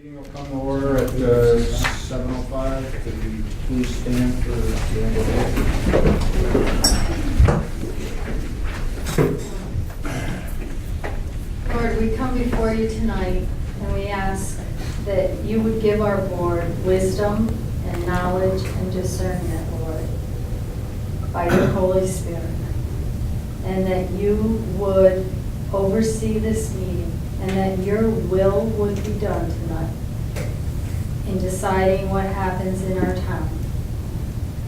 Meeting will come to order at 7:05. Could you please stand for the Lord, we come before you tonight and we ask that you would give our board wisdom and knowledge and discernment, Lord, by your Holy Spirit. And that you would oversee this meeting and that your will would be done tonight in deciding what happens in our town.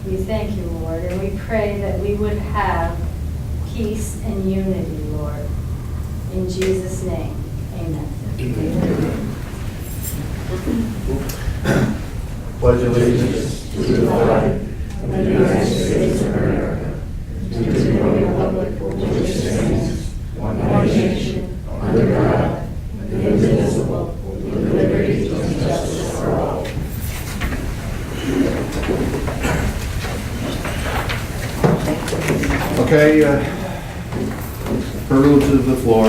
We thank you, Lord, and we pray that we would have peace and unity, Lord. In Jesus' name, amen. Pledge allegiance to the flag of the United States of America, to the republic for which it stands, one nation, under God, indivisible, with liberty and justice for all. Okay, privilege of the floor.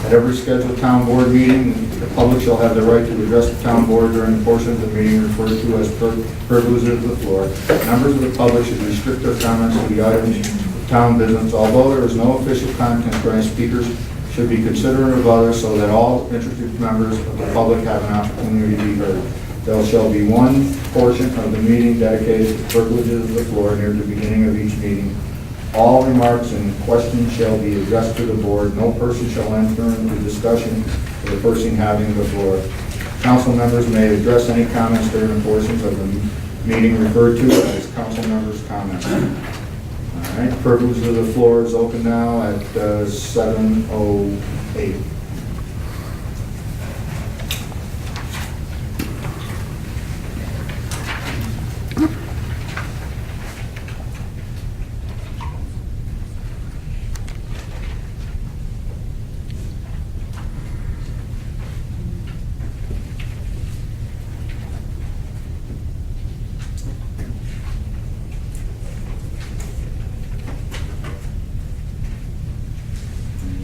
At every scheduled town board meeting, the public shall have the right to address the town board during the portion of the meeting referred to as privilege of the floor. Members of the public should restrict their comments to the items of town business. Although there is no official content for any speakers, should be considerate of others so that all interested members of the public have an opportunity to be heard. There shall be one portion of the meeting dedicated to privileges of the floor near the beginning of each meeting. All remarks and questions shall be addressed to the board. No person shall enter into discussion with the person having the floor. Council members may address any comments during the portions of the meeting referred to as council members' comments. All right, privilege of the floor is open now at 7:08.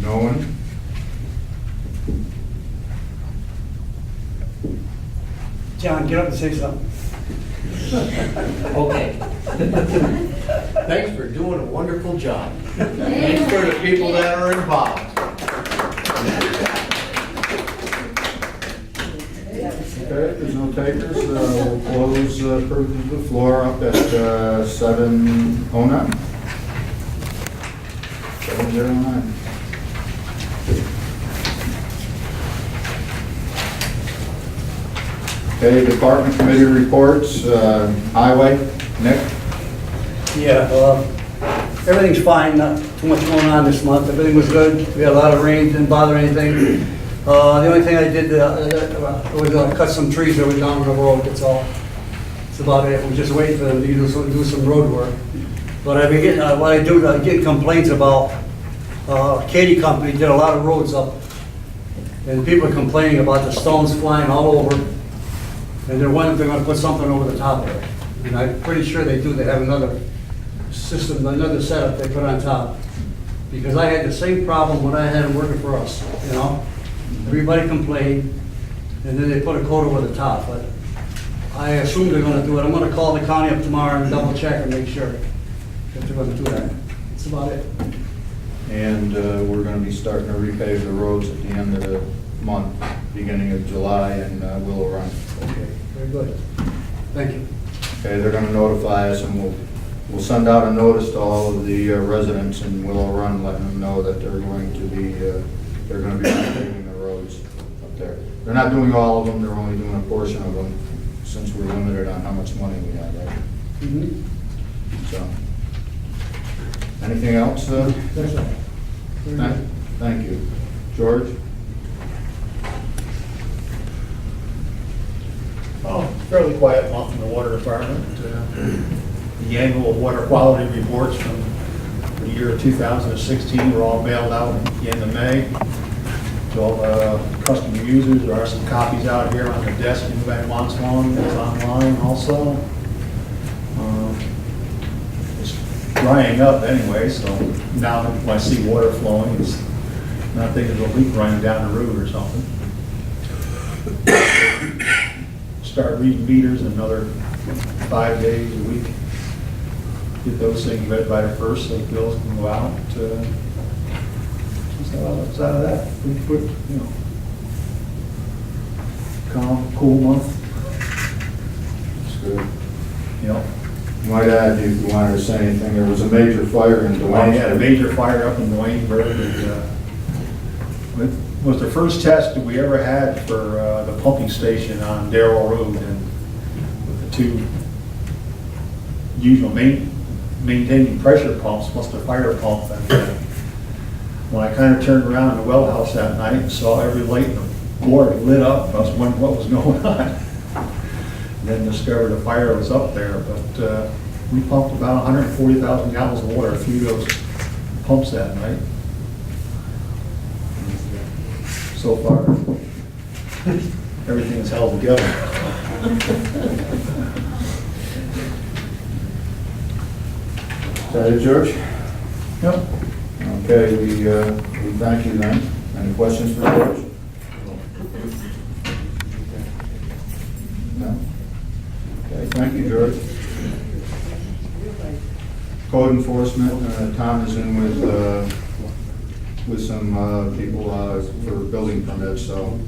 No one? John, get up and say something. Okay. Thanks for doing a wonderful job. Thanks for the people that are involved. Okay, if there's no takers, we'll close privilege of the floor up at 7:09. 7:09. Okay, department committee reports, highway, Nick? Yeah, everything's fine, not too much going on this month. Everything was good. We had a lot of rain, didn't bother anything. The only thing I did was cut some trees that were down the road, that's all. That's about it. We're just waiting for them to do some road work. But I've been getting, what I do, I get complaints about, Katie Company did a lot of roads up. And people are complaining about the stones flying all over. And they're wondering if they're gonna put something over the top of it. And I'm pretty sure they do, they have another system, another setup they put on top. Because I had the same problem when I had them working for us, you know? Everybody complained, and then they put a coat over the top, but I assume they're gonna do it. I'm gonna call the county up tomorrow and double check and make sure that they're gonna do that. That's about it. And we're going to be starting to repave the roads at the end of the month, beginning of July in Willow Run. Okay, very good. Thank you. Okay, they're going to notify us, and we'll send out a notice to all of the residents in Willow Run, letting them know that they're going to be repaving the roads up there. They're not doing all of them, they're only doing a portion of them, since we're limited on how much money we have, right? Mm-hmm. So, anything else? That's all. Thank you. George? Oh, fairly quiet month in the water department. The annual water quality reports from the year 2016 were all mailed out at the end of May to all the customer users. There are some copies out here on the desk if anybody wants one. It's online also. It's drying up anyway, so now when I see water flowing, it's not thinking of a leak running down the road or something. start reading meters in another 5 days a week. Get those things read by the first, so bills can go out. So outside of that, pretty quick, you know, calm, cool month, It's good. you know. Might add, if you wanted to say anything, there was a major fire in We Dwayne. had a major fire up in Waynesburg. It was the first test that we ever had for the pumping station on Darrell Road, and with the two usual maintaining pressure pumps plus the fire pump. And when I kind of turned around in the well house that night and saw every light in the board lit up, I was wondering what was going on. Then discovered a fire was up there, but we pumped about 140,000 gallons of water through those pumps that night. So far, everything is held together. Is that it, George? Yep. Okay, we thank you then. Any questions for George? No? Okay, thank you, George. Code enforcement, Tom is in with some people for building permits, so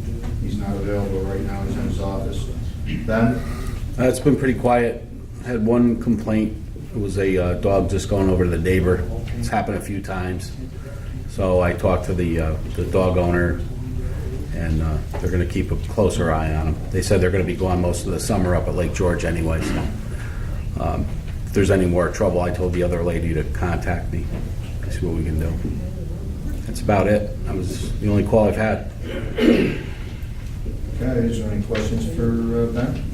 he's not available right now, he's in his office. Ben? It's been pretty quiet. Had one complaint. It was a dog just going over to the neighbor. It's happened a few times. So I talked to the dog owner, and they're going to keep a closer eye on him. They said they're going to be gone most of the summer up at Lake George anyway. So if there's any more trouble, I told the other lady to contact me, see what we can do. That's about it. That was the only call I've had. Okay, is there any questions for Ben?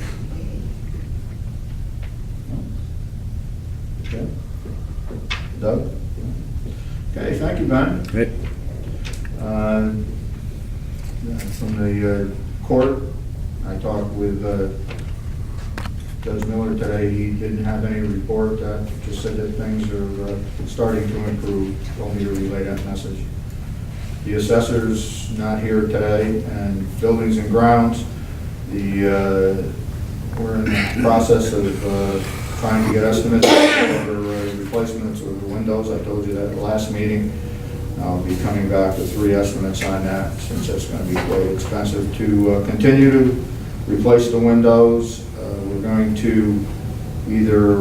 Okay. Doug? Okay, thank you, Ben. Right. From the court, I talked with Judge Miller today. He didn't have any report, just said that things are starting to improve. Told me to relay that message. The assessor's not here today, and buildings and grounds, we're in the process of trying to get estimates for replacements of the windows. I told you that at the last meeting. I'll be coming back with 3 estimates on that, since that's going to be quite expensive to continue to replace the windows. We're going to either,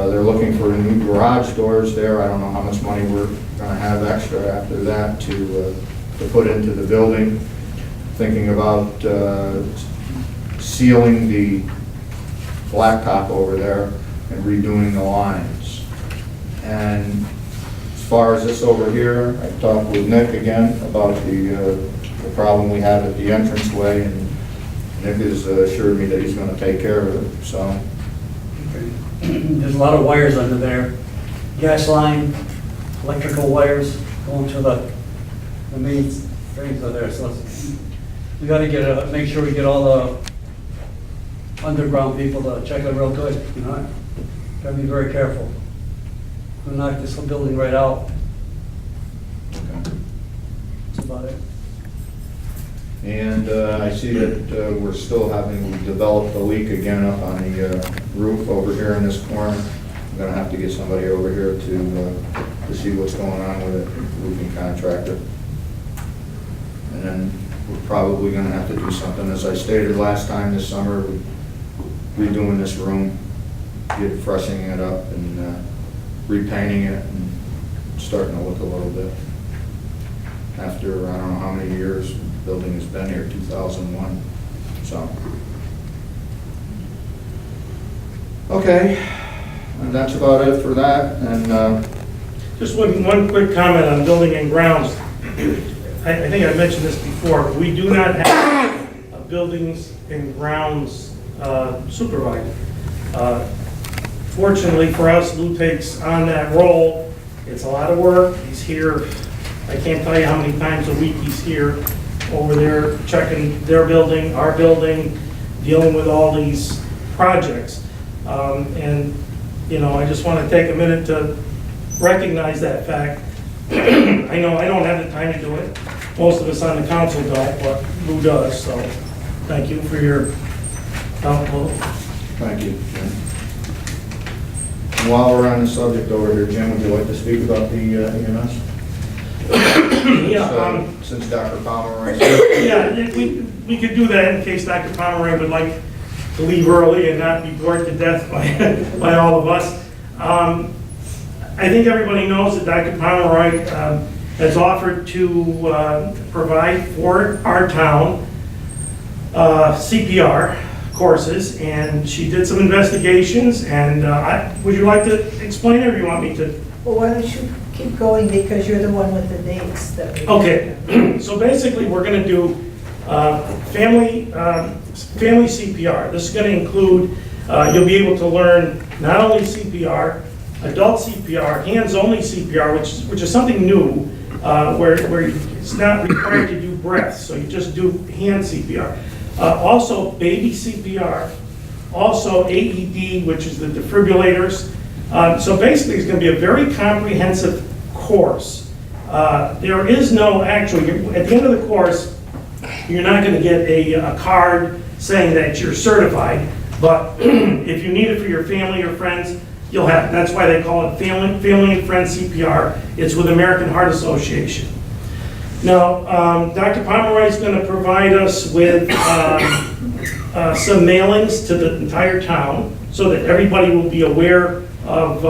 they're looking for new garage doors there. I don't know how much money we're going to have extra after that to put into the building. Thinking about sealing the blacktop over there and redoing the lines. And as far as this over here, I talked with Nick again about the problem we have at the entranceway, and Nick has assured me that he's going to take care of it, so. There's a lot of wires under there. Gas line, electrical wires going to the main things are there. So we got to make sure we get all the underground people to check it real good. You know, got to be very careful. We'll knock this whole building right out. That's about it. And I see that we're still having developed a leak again up on the roof over here in this corner. I'm gonna have to get somebody over here to see what's going on with it, roofing contractor. And then we're probably gonna have to do something, as I stated last time this summer, redoing this room, freshening it up and repainting it and starting to look a little bit. After, I don't know how many years, the building has been here, 2001, so. Okay, and that's about it for that, and Just one quick comment on building and grounds. I think I mentioned this before. We do not have a buildings and grounds supervisor. Fortunately for us, Lou takes on that role. It's a lot of work. He's here, I can't tell you how many times a week he's here over there checking their building, our building, dealing with all these projects. And, you know, I just want to take a minute to recognize that fact. I know I don't have the time to do it. Most of us on the council don't, but Lou does, so thank you for your down below. Thank you, Jim. And while we're on the subject over here, Jim, would you like to speak about the EMS? Yeah, Since Dr. Pomeroy said. yeah, we could do that in case Dr. Pomeroy would like to leave early and not be bored to death by all of us. I think everybody knows that Dr. Pomeroy has offered to provide for our town CPR courses, and she did some investigations, and would you like to explain it, or you want me to? Well, why don't you keep going, because you're the one with the dates that we... Okay, so basically, we're gonna do family CPR. This is gonna include, you'll be able to learn not only CPR, adult CPR, hands-only CPR, which is something new, where it's not required to do breaths, so you just do hand CPR. Also, baby CPR, also AED, which is the defibrillators. So basically, it's going to be a very comprehensive course. There is no actually, at the end of the course, you're not going to get a card saying that you're certified, but if you need it for your family or friends, you'll have it. That's why they call it Family and Friends CPR. It's with American Heart Association. Now, Dr. Pomeroy is going to provide us with some mailings to the entire town so that everybody will be aware of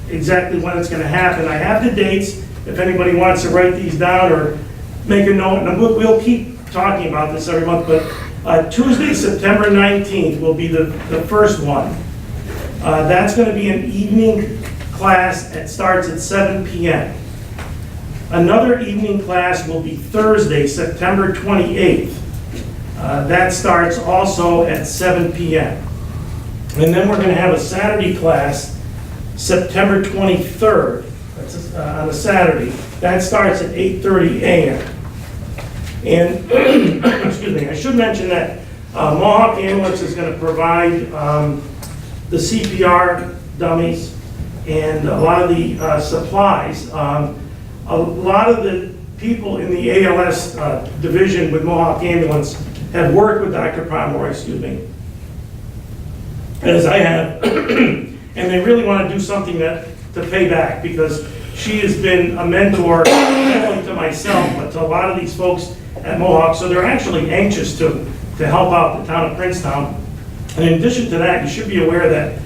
exactly when it's going to happen. I have the dates if anybody wants to write these down or make a note. And we'll keep talking about this every month, but Tuesday, September 19th will be the first one. That's going to be an evening class. It starts at 7 p.m. Another evening class will be Thursday, September 28th. That starts also at 7 p.m. And then we're going to have a Saturday class, September 23rd. That's on a Saturday. That starts at 8:30 a.m. And, excuse me, I should mention that Mohawk Ambulance is going to provide the CPR dummies and a lot of the supplies. A lot of the people in the ALS division with Mohawk Ambulance have worked with Dr. Pomeroy, as I have, and they really want to do something to pay back, because she has been a mentor not only to myself, but to a lot of these folks at Mohawk, so they're actually anxious to help out the town of Princetown. And in addition to that, you should be aware that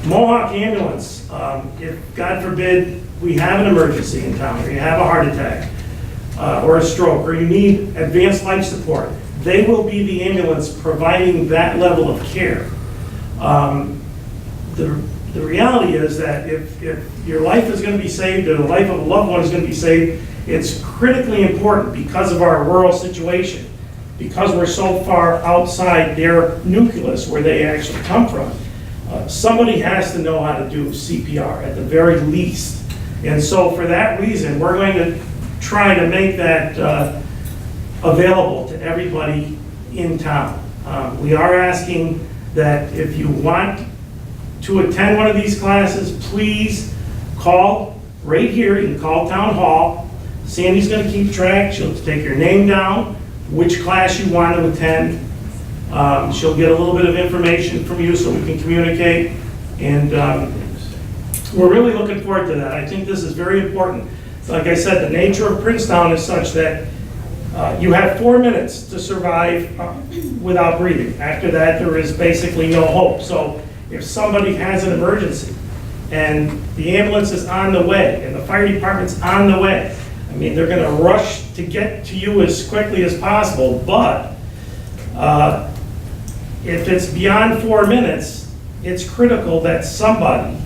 Mohawk Ambulance, if God forbid we have an emergency in town, or you have a heart attack, or a stroke, or you need advanced life support, they will be the ambulance providing that level of care. The reality is that if your life is going to be saved, or the life of a loved one is going to be saved, it's critically important because of our rural situation, because we're so far outside their nucleus where they actually come from. Somebody has to know how to do CPR at the very least. And so for that reason, we're going to try to make that available to everybody in town. We are asking that if you want to attend one of these classes, please call right here. You can call Town Hall. Sandy's going to keep track. She'll take your name down, which class you want to attend. She'll get a little bit of information from you so we can communicate. And we're really looking forward to that. I think this is very important. Like I said, the nature of Princetown is such that you have 4 minutes to survive without breathing. After that, there is basically no hope. So if somebody has an emergency and the ambulance is on the way and the fire department's on the way, I mean, they're going to rush to get to you as quickly as possible. But if it's beyond 4 minutes, it's critical that somebody,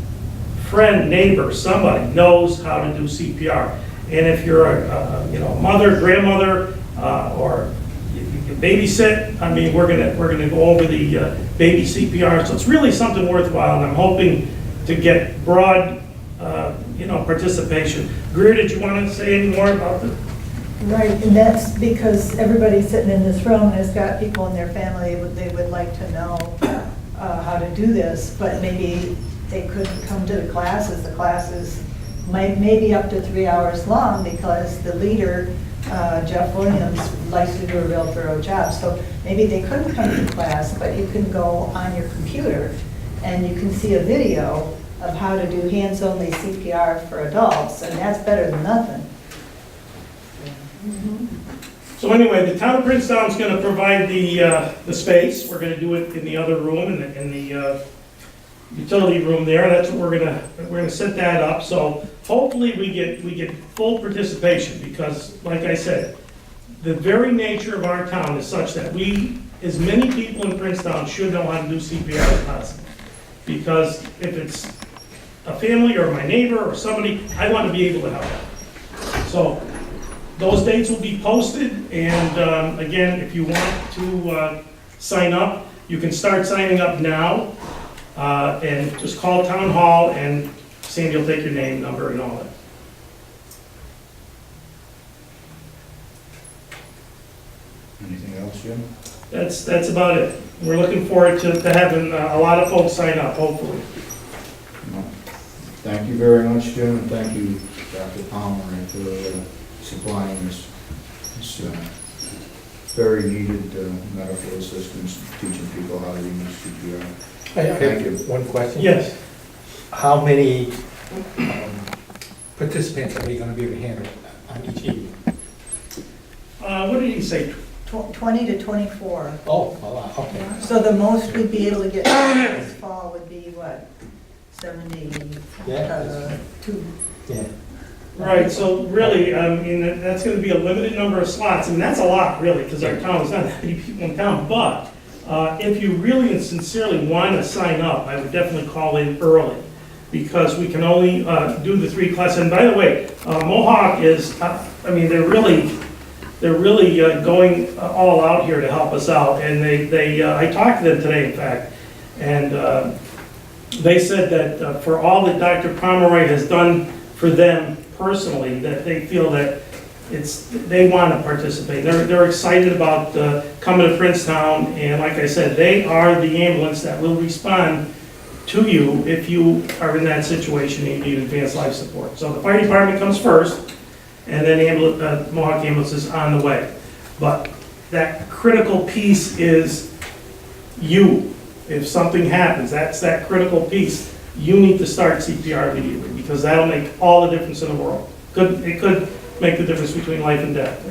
friend, neighbor, somebody knows how to do CPR. And if you're a mother, grandmother, or you can babysit, I mean, we're gonna go over the baby CPR. So it's really something worthwhile, and I'm hoping to get broad, participation. Greer, did you want to say any more about this? Right, and that's because everybody sitting in this room has got people in their family, they would like to know how to do this, but maybe they couldn't come to the classes. The classes may be up to 3 hours long because the leader Jeff Williams likes to do a real thorough job. So maybe they couldn't come to class, but you can go on your computer and you can see a video of how to do hands-only CPR for adults, and that's better than nothing. So anyway, the town of Princetown is going to provide the space. We're going to do it in the other room, in the utility room there. That's what we're going to set that up. So hopefully we get full participation, because like I said, the very nature of our town is such that as many people in Princetown should know how to do CPR as possible. Because if it's a family or my neighbor or somebody, I want to be able to help. So those dates will be posted, and again, if you want to sign up, you can start signing up now, and just call Town Hall, and Sandy will take your name, number, and all that. Anything else, Jim? That's about it. We're looking forward to having a lot of folks sign up, hopefully. No. Thank you very much, Jim, and thank you, Dr. Palmer, for supplying this very needed medical assistance, teaching people how to use CPR. Thank you. One question? Yes. How many participants are we going to be able to handle on each evening? What did he say? 20 to 24. Oh, a lot, okay. So the most we'd be able to get this fall would be what? 72? Yeah. Right, so really, I mean, that's going to be a limited number of slots, and that's a lot, really, because our town is not that many people in town. But if you really and sincerely want to sign up, I would definitely call in early, because we can only do the 3 classes. And by the way, Mohawk is, I mean, they're really going all out here to help us out. And I talked to them today, in fact, and they said that for all that Dr. Pomeroy has done for them personally, that they feel that they want to participate. They're excited about coming to Princetown, and like I said, they are the ambulance that will respond to you if you are in that situation and you need advanced life support. So the fire department comes first, and then Mohawk Ambulance is on the way. But that critical piece is you. If something happens, that's that critical piece. You need to start CPR immediately, because that'll make all the difference in the world. It could make the difference between life and death.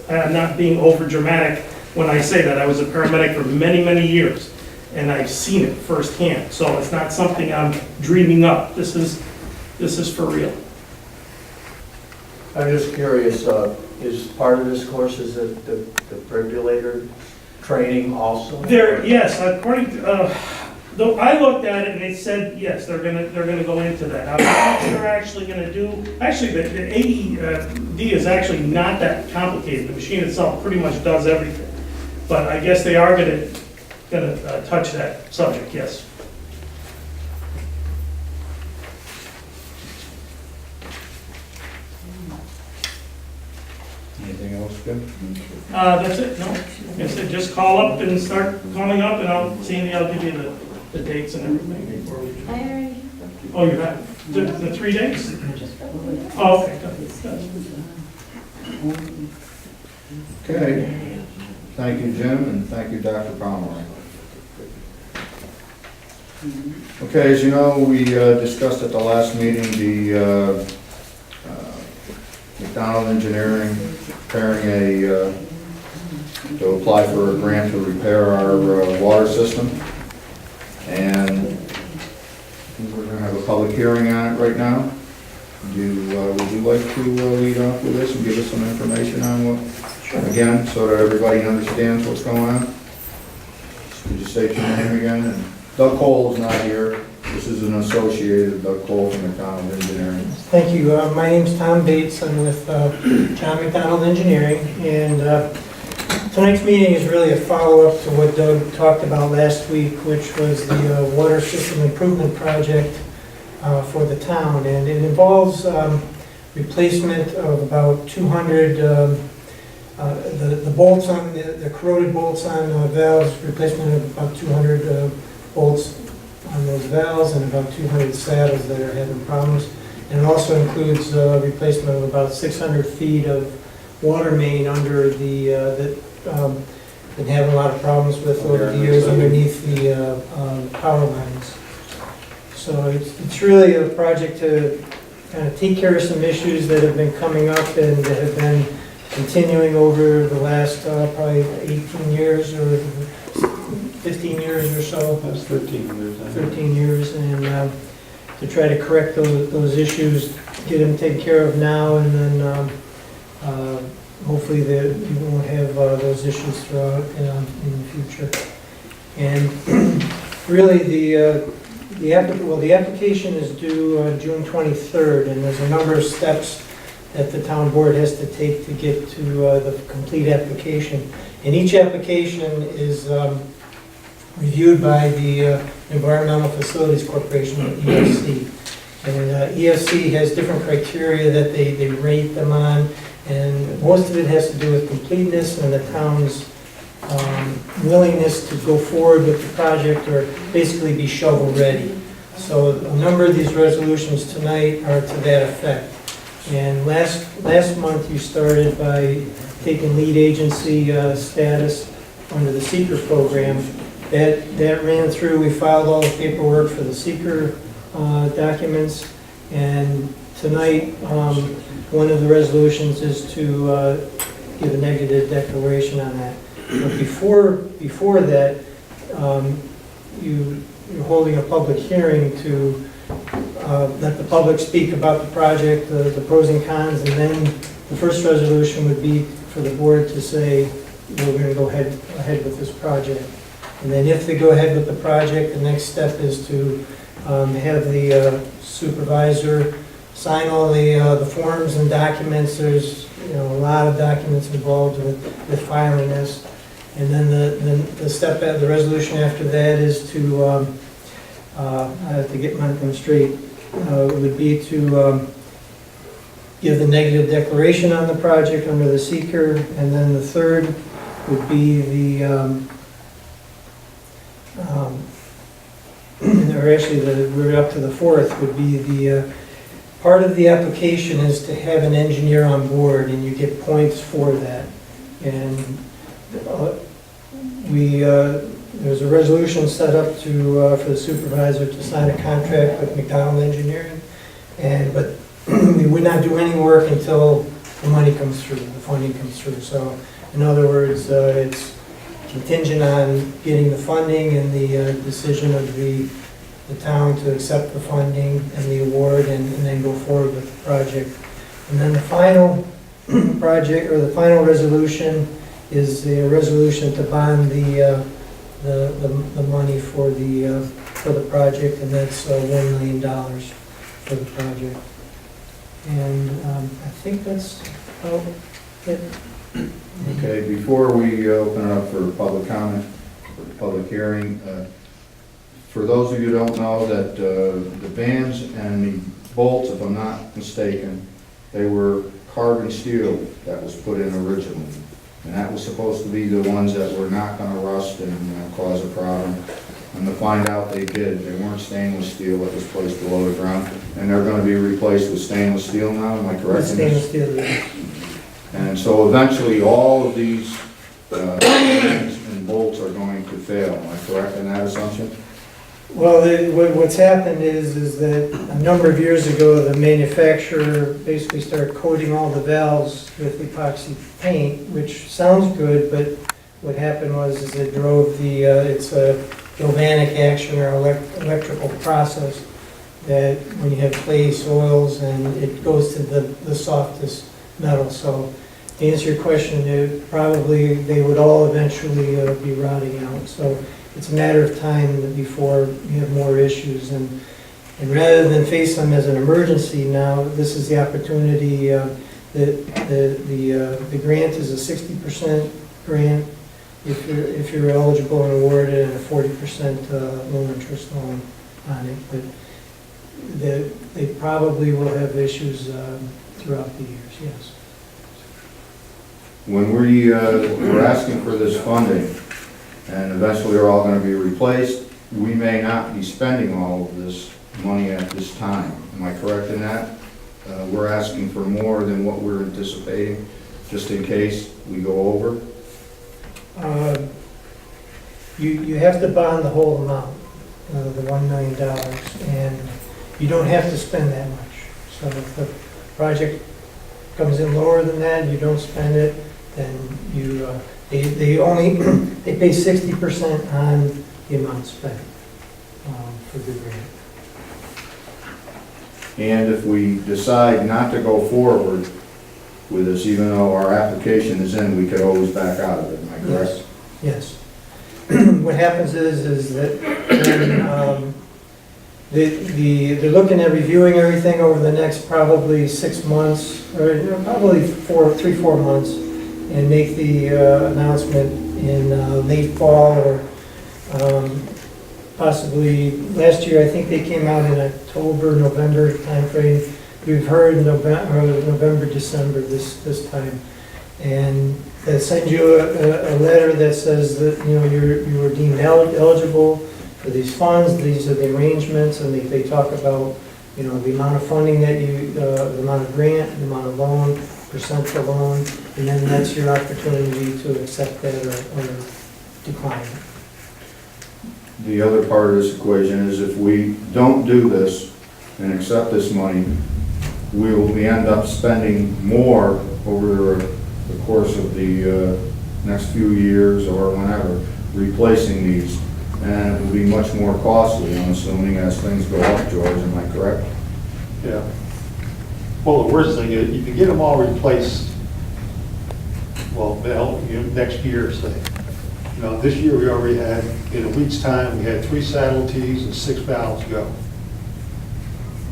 And I'm not being over dramatic when I say that. I was a paramedic for many, many years, and I've seen it firsthand. So it's not something I'm dreaming up. This is for real. I'm just curious, is part of this course, is it the defibrillator training also? Yes, according to, though I looked at it and they said, yes, they're gonna go into that. Now, what they're actually gonna do, actually, the AED is actually not that complicated. The machine itself pretty much does everything. But I guess they are gonna touch that subject, yes. Anything else, Jim? That's it, no. Like I said, just call up and start calling up, and I'll give you the dates and everything before we do. I already. Oh, you have the 3 dates? Oh, okay, good. Okay. Thank you, Jim, and thank you, Dr. Pomeroy. Okay, as you know, we discussed at the last meeting the McDonald Engineering preparing to apply for a grant to repair our water system. And we're going to have a public hearing on it right now. Would you like to lead off with this and give us some information on what, again, so that everybody understands what's going on? Could you say your name again? And Doug Cole is not here. This is an associated, Doug Cole from McDonald Engineering. Thank you. My name's Tom Bates. I'm with John McDonald Engineering, and tonight's meeting is really a follow-up to what Doug talked about last week, which was the water system improvement project for the town, and it involves replacement of about 200 the bolts on the corroded bolts on valves, replacement of about 200 bolts on those valves, and about 200 saddles that are having problems. And it also includes replacement of about 600 feet of water main under that been having a lot of problems with over the years underneath the power lines. So it's really a project to kind of take care of some issues that have been coming up and that have been continuing over the last probably 18 years or 15 years or so. That's 13 years. 13 years, and to try to correct those issues, get them taken care of now, and then hopefully you won't have those issues throughout in the future. And really, the application is due June 23rd, and there's a number of steps that the town board has to take to get to the complete application. And each application is reviewed by the Environmental Facilities Corporation, or EFC. And EFC has different criteria that they rate them on, and most of it has to do with completeness and the town's willingness to go forward with the project or basically be shovel-ready. So a number of these resolutions tonight are to that effect. And last month you started by taking lead agency status under the seeker program. That ran through. We filed all the paperwork for the seeker documents, and tonight one of the resolutions is to give a negative declaration on that. But before that, you're holding a public hearing to let the public speak about the project, the pros and cons, and then the first resolution would be for the board to say, we're going to go ahead with this project. And then if they go ahead with the project, the next step is to have the supervisor sign all the forms and documents. There's a lot of documents involved with filing this. And then the resolution after that is to, I have to get them straight, would be to give the negative declaration on the project under the seeker. And then the third would be or actually we're up to the fourth, would be the part of the application is to have an engineer on board, and you get points for that. And there's a resolution set up for the supervisor to sign a contract with McDonald Engineering, but we would not do any work until the money comes through, the funding comes through. So in other words, it's contingent on getting the funding and the decision of the town to accept the funding and the award, and then go forward with the project. And then the final project, or the final resolution, is the resolution to bond the money for the project, and that's $1 million for the project. And I think that's about it. Okay, before we open it up for public comment, for the public hearing, for those of you who don't know, that the bands and the bolts, if I'm not mistaken, they were carbon steel that was put in originally. And that was supposed to be the ones that were not going to rust and cause a problem. And to find out they did. They weren't stainless steel that was placed below the ground. And they're going to be replaced with stainless steel now, am I correct? Stainless steel. And so eventually all of these bands and bolts are going to fail. Am I correct in that assumption? Well, what's happened is that a number of years ago, the manufacturer basically started coating all the valves with epoxy paint, which sounds good, but what happened was it drove it's a galvanic action or electrical process that when you have clay soils, and it goes to the softest metal. So to answer your question, they would all eventually be rotting out. So it's a matter of time before you have more issues, and rather than face them as an emergency now, this is the opportunity. The grant is a 60% grant if you're eligible and awarded, and a 40% low interest loan on it. But they probably will have issues throughout the years. Yes. When we're asking for this funding, and eventually they're all going to be replaced, we may not be spending all of this money at this time. Am I correct in that? We're asking for more than what we're anticipating. just in case we go over? You have to bond the whole amount, the $1 million, and you don't have to spend that much. So if the project comes in lower than that, you don't spend it, then they only, they pay 60% on the amount spent for the grant. And if we decide not to go forward with this, even though our application is in, we could always back out of it, am I correct? Yes. What happens is that they're looking at reviewing everything over the next probably 6 months, or probably 3-4 months, and make the announcement in late fall or possibly, last year, I think they came out in October, November timeframe. We've heard November, December this time. And they send you a letter that says that, you were deemed eligible for these funds, these are the arrangements, and they talk about, the amount of funding that the amount of grant, the amount of loan, percent for loan, and then that's your opportunity to accept that or decline it. The other part of this equation is if we don't do this and accept this money, we will end up spending more over the course of the next few years or whenever, replacing these. And it will be much more costly, I'm assuming, as things go up, George, am I correct? Yeah. Well, the worst thing is, you can get them all replaced, next year, say. This year we already had, in a week's time, we had 3 saddle tees and 6 valves go.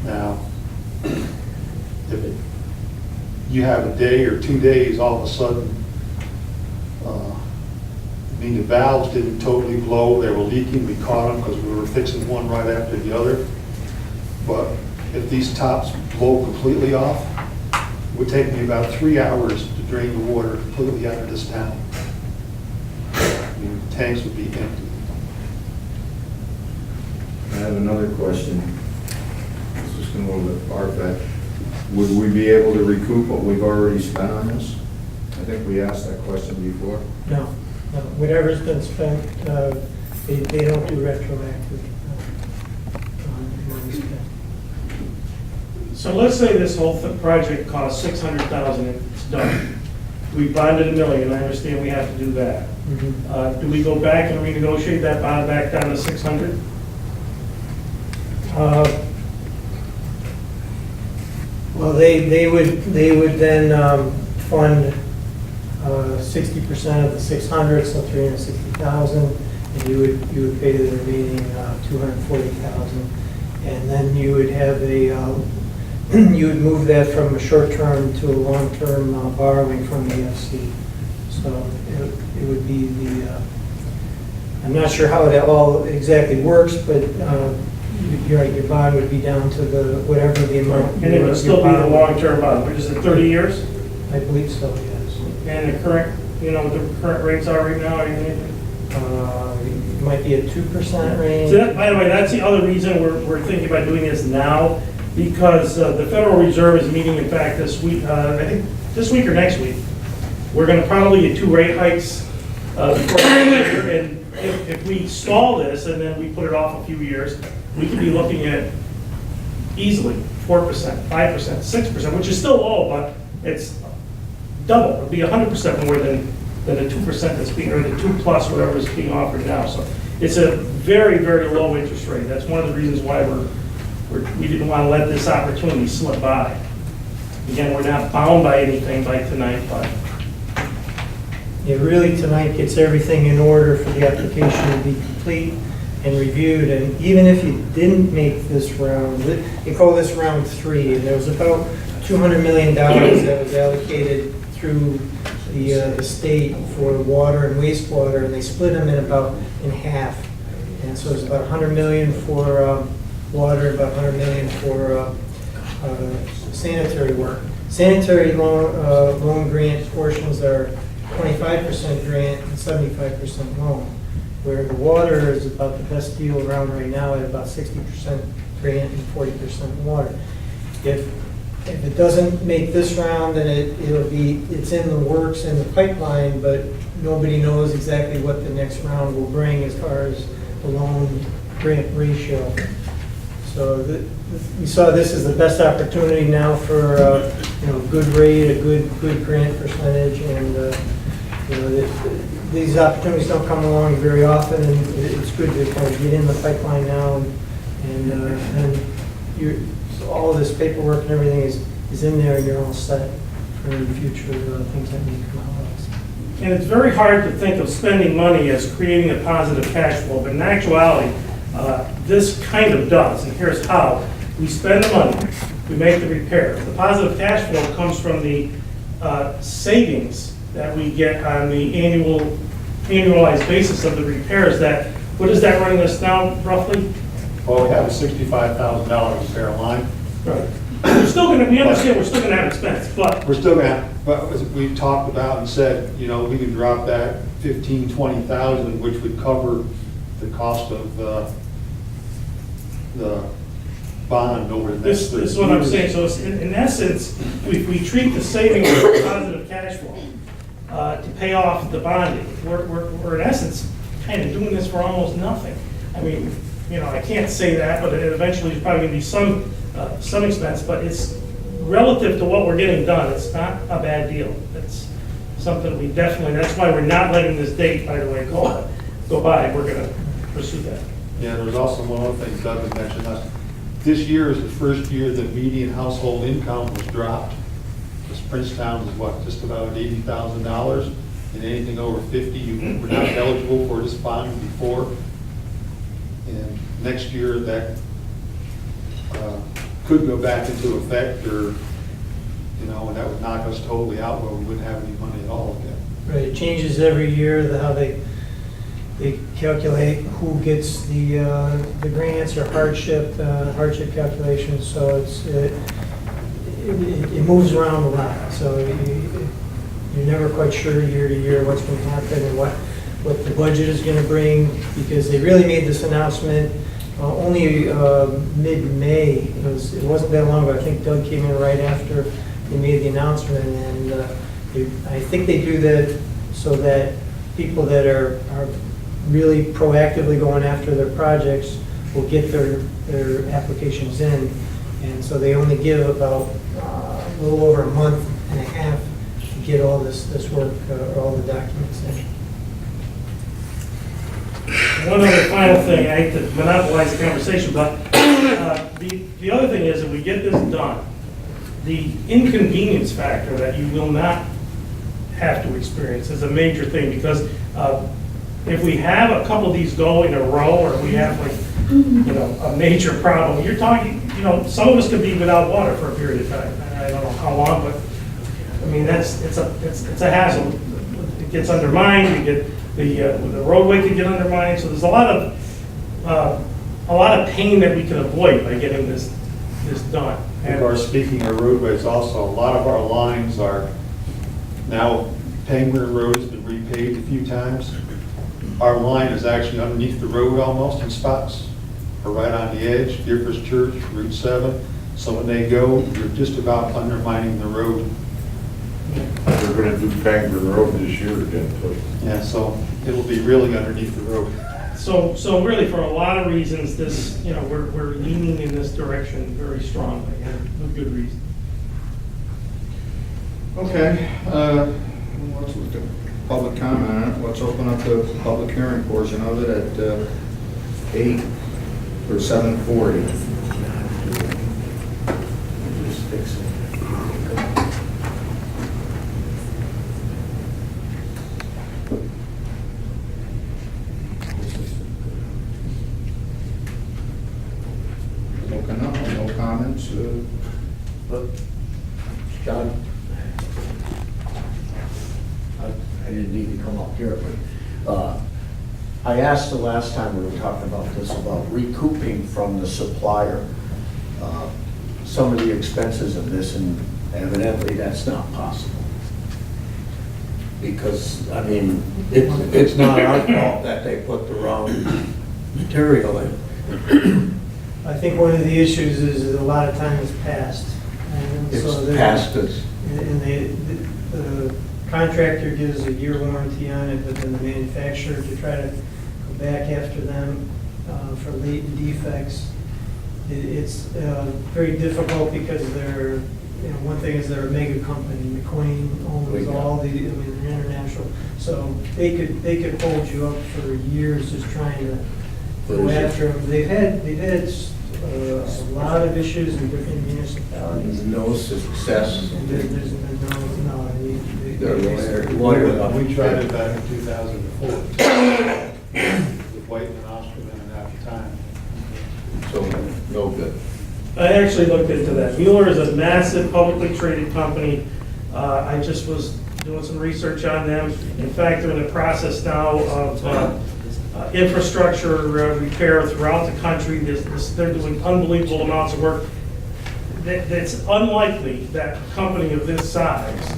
Now, if you have a day or 2 days, all of a sudden, the valves didn't totally blow, they were leaking, we caught them because we were fixing one right after the other. But if these tops blow completely off, it would take me about 3 hours to drain the water completely out of this town. The tanks would be empty. I have another question. This is going a little bit far-fetched. Would we be able to recoup what we've already spent on this? I think we asked that question before. No, whatever's been spent, they don't do retroactive money spent. So let's say this whole project costs $600,000 and it's done. We bonded $1 million, I understand we have to do that. Do we go back and renegotiate that bond back down to 600? Well, they would then fund 60% of the 600, so 360,000, and you would pay the remaining 240,000, and then you would have you would move that from a short-term to a long-term borrowing from the FC. So it would be I'm not sure how that all exactly works, but you're right, your bond would be down to whatever the amount. And it would still be the long-term bond, which is at 30 years? I believe so, yes. And the current, what the current rates are right now, It might be a 2% range. So that, by the way, that's the other reason we're thinking about doing this now, because the Federal Reserve is meeting, in fact, this week, I think this week or next week. We're going to probably get 2 rate hikes before the year, and if we stall this and then we put it off a few years, we could be looking at easily 4%, 5%, 6%, which is still low, but it's double. It'll be 100% more than the 2% that's being, or the 2 plus whatever is being offered now. So it's a very, very low interest rate. That's one of the reasons why we didn't want to let this opportunity slip by. Again, we're not bound by anything by tonight, but. Yeah, really tonight gets everything in order for the application to be complete and reviewed. And even if you didn't make this round, you call this round 3, and there was about $200 million that was allocated through the state for water and wastewater, and they split them in half. And so it's about $100 million for water, about $100 million for sanitary work. Sanitary loan grant portions are 25% grant and 75% loan, where the water is about the best deal around right now at about 60% grant and 40% water. If if it doesn't make this round, then it's in the works, in the pipeline, but nobody knows exactly what the next round will bring as far as the loan grant ratio. So we saw this as the best opportunity now for, good rate, a good grant percentage, and, these opportunities don't come along very often, and it's good to kind of get in the pipeline now, and all of this paperwork and everything is in there, and you're all set for the future things that may come out of this. And it's very hard to think of spending money as creating a positive cash flow, but in actuality, this kind of does, and here's how. We spend the money, we make the repairs. The positive cash flow comes from the savings that we get on the annualized basis of the repairs. That, what is that running us now roughly? Well, we have a $65,000 repair line. Right. We understand we're still gonna have expense, but We're still gonna, but as we talked about and said, we could drop that 15, 20,000, which would cover the cost of the bond over the next 30 this is what I'm years. saying. So it's, in essence, if we treat the savings as positive cash flow to pay off the bonding, we're in essence kind of doing this for almost nothing. I mean, I can't say that, but eventually there's probably going to be some expense, but it's relative to what we're getting done. It's not a bad deal. It's something we definitely, that's why we're not letting this date, by the way, go by. We're going to pursue that. Yeah, there's also one other thing Doug had mentioned. This year is the first year that median household income was dropped. This Princetown is what, just about $80,000, and anything over 50, you were not eligible for this bond before. And next year, that could go back into effect, or, and that would knock us totally out where we wouldn't have any money at all again. Right, it changes every year, how they calculate who gets the grants or hardship calculations, so it moves around a lot. So you're never quite sure year to year what's going to happen and what the budget is going to bring, because they really made this announcement only mid-May. It wasn't that long ago. I think Doug came in right after they made the announcement, and I think they do that so that people that are really proactively going after their projects will get their applications in. And so they only give about a little over a month and a half to get all this work, all the documents in. One other final thing, I hate to monopolize the conversation, but the other thing is, if we get this done, the inconvenience factor that you will not have to experience is a major thing, because if we have a couple of these go in a row, or we have a major problem, you're talking, some of us could be without water for a period of time. I don't know how long, but I mean, it's a hassle. It gets undermined. You get the roadway could get undermined. So there's a lot of pain that we can avoid by getting this done. And our speaking of roadways, also a lot of our lines are now, Penguin Road has been repaved a few times. Our line is actually underneath the road almost in spots, or right on the edge, Deerfest Church, Route 7. So when they go, you're just about undermining the road. They're gonna do Penguin Road this year again, too. Yeah, so it'll be really underneath the road. So really, for a lot of reasons, this, we're leaning in this direction very strongly, and with good reason. Okay, let's look at public comment on it. Let's open up the public hearing portion of it at 8 or 7:40. Looking up, no comments. John, I didn't need to come up here, but I asked the last time we were talking about this, about recouping from the supplier some of the expenses of this, and evidently that's not possible. Because, I mean, it's not our fault that they put the wrong material in. I think one of the issues is that a lot of time has passed. And It's So they're- past its, And the contractor gives a year warranty on it, but then the manufacturer to try to go back after them for latent defects. It's very difficult because they're, you know, one thing is they're a mega company. McQueen owns all the, I mean, they're international. So they could hold you up for years just trying to go after them. They've had a lot of issues in different municipalities. no success. And there's been no, I mean, They're lawyer. We tried it back in 2004. With White and Osterman at the time. So, no good. I actually looked into that. Mueller is a massive publicly traded company. I just was doing some research on them. In fact, they're in the process now of infrastructure repair throughout the country. They're doing unbelievable amounts of work. It's unlikely that a company of this size,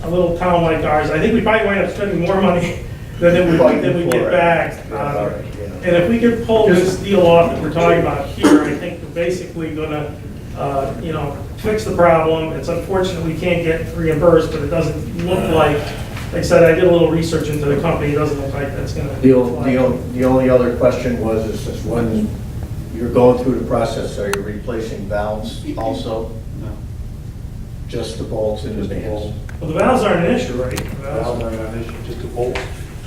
a little town like ours, I think we probably wind up spending more money than we get back. And if we could pull this deal off that we're talking about here, I think we're basically gonna, fix the problem. It's unfortunate we can't get reimbursed, but it doesn't look like I said, I did a little research into the company. It doesn't look like that's gonna. The only other question was, is when you're going through the process, are you replacing valves also? No. Just the bolts in the bands? Well, the valves aren't an issue, right? The Valves are not an issue, just a bolt.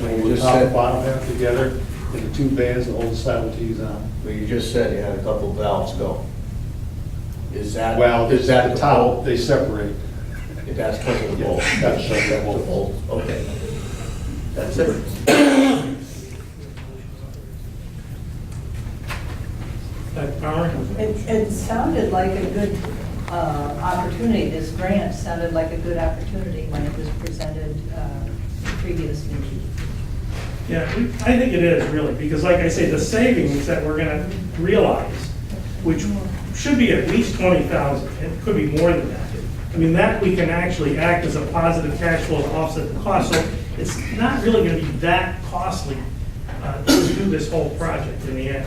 Well, you With just top and said- bottom half together, and the two bands that hold the saddle tees on. Well, you just said you had a couple valves go. Is that, Well, is that the the top, bolt? they separate. That's because of the Yeah, bolt? that's the the bolt. bolt, okay. That's it. Power? It sounded like a good opportunity, this grant sounded like a good opportunity when it was presented previously. Yeah, I think it is really, because like I say, the savings that we're gonna realize, which should be at least 20,000, it could be more than that. I mean, that we can actually act as a positive cash flow to offset the cost, so it's not really gonna be that costly to do this whole project in the end.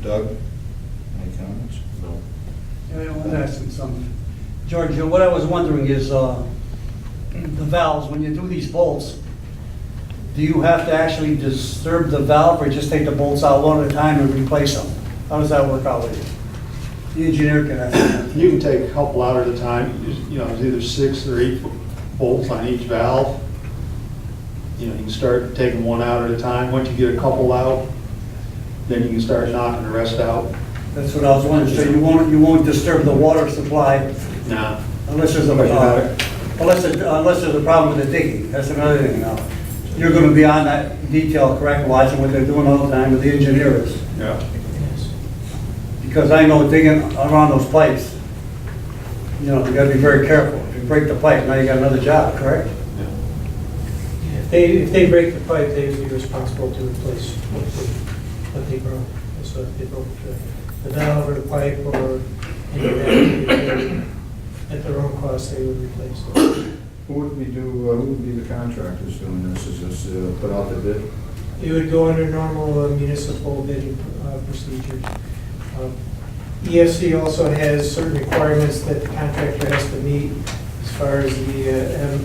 Doug, any comments? No. I want to ask you something. George, what I was wondering is, the valves, when you do these bolts, do you have to actually disturb the valve or just take the bolts out one at a time and replace them? How does that work out with you? The engineer can answer that. You can take a couple out at a time, there's either 6 or 8 bolts on each valve. You can start taking one out at a time. Once you get a couple out, then you can start knocking the rest out. That's what I was wondering, so you won't disturb the water supply Now, unless there's a problem with the digging, that's another thing now. You're gonna be on that detail, correct, watching what they're doing all the time with the engineers. yeah. Because I know digging around those pipes, you gotta be very careful. If you break the pipe, now you got another job, correct? If they break the pipe, they would be responsible to replace what they broke. So if they broke the valve or the pipe or any of that, at their own cost, they would replace it. Who would be the contractors doing this? Is this put out the bid? It would go under normal municipal bidding procedures. EFC also has certain requirements that the contractor has to meet as far as the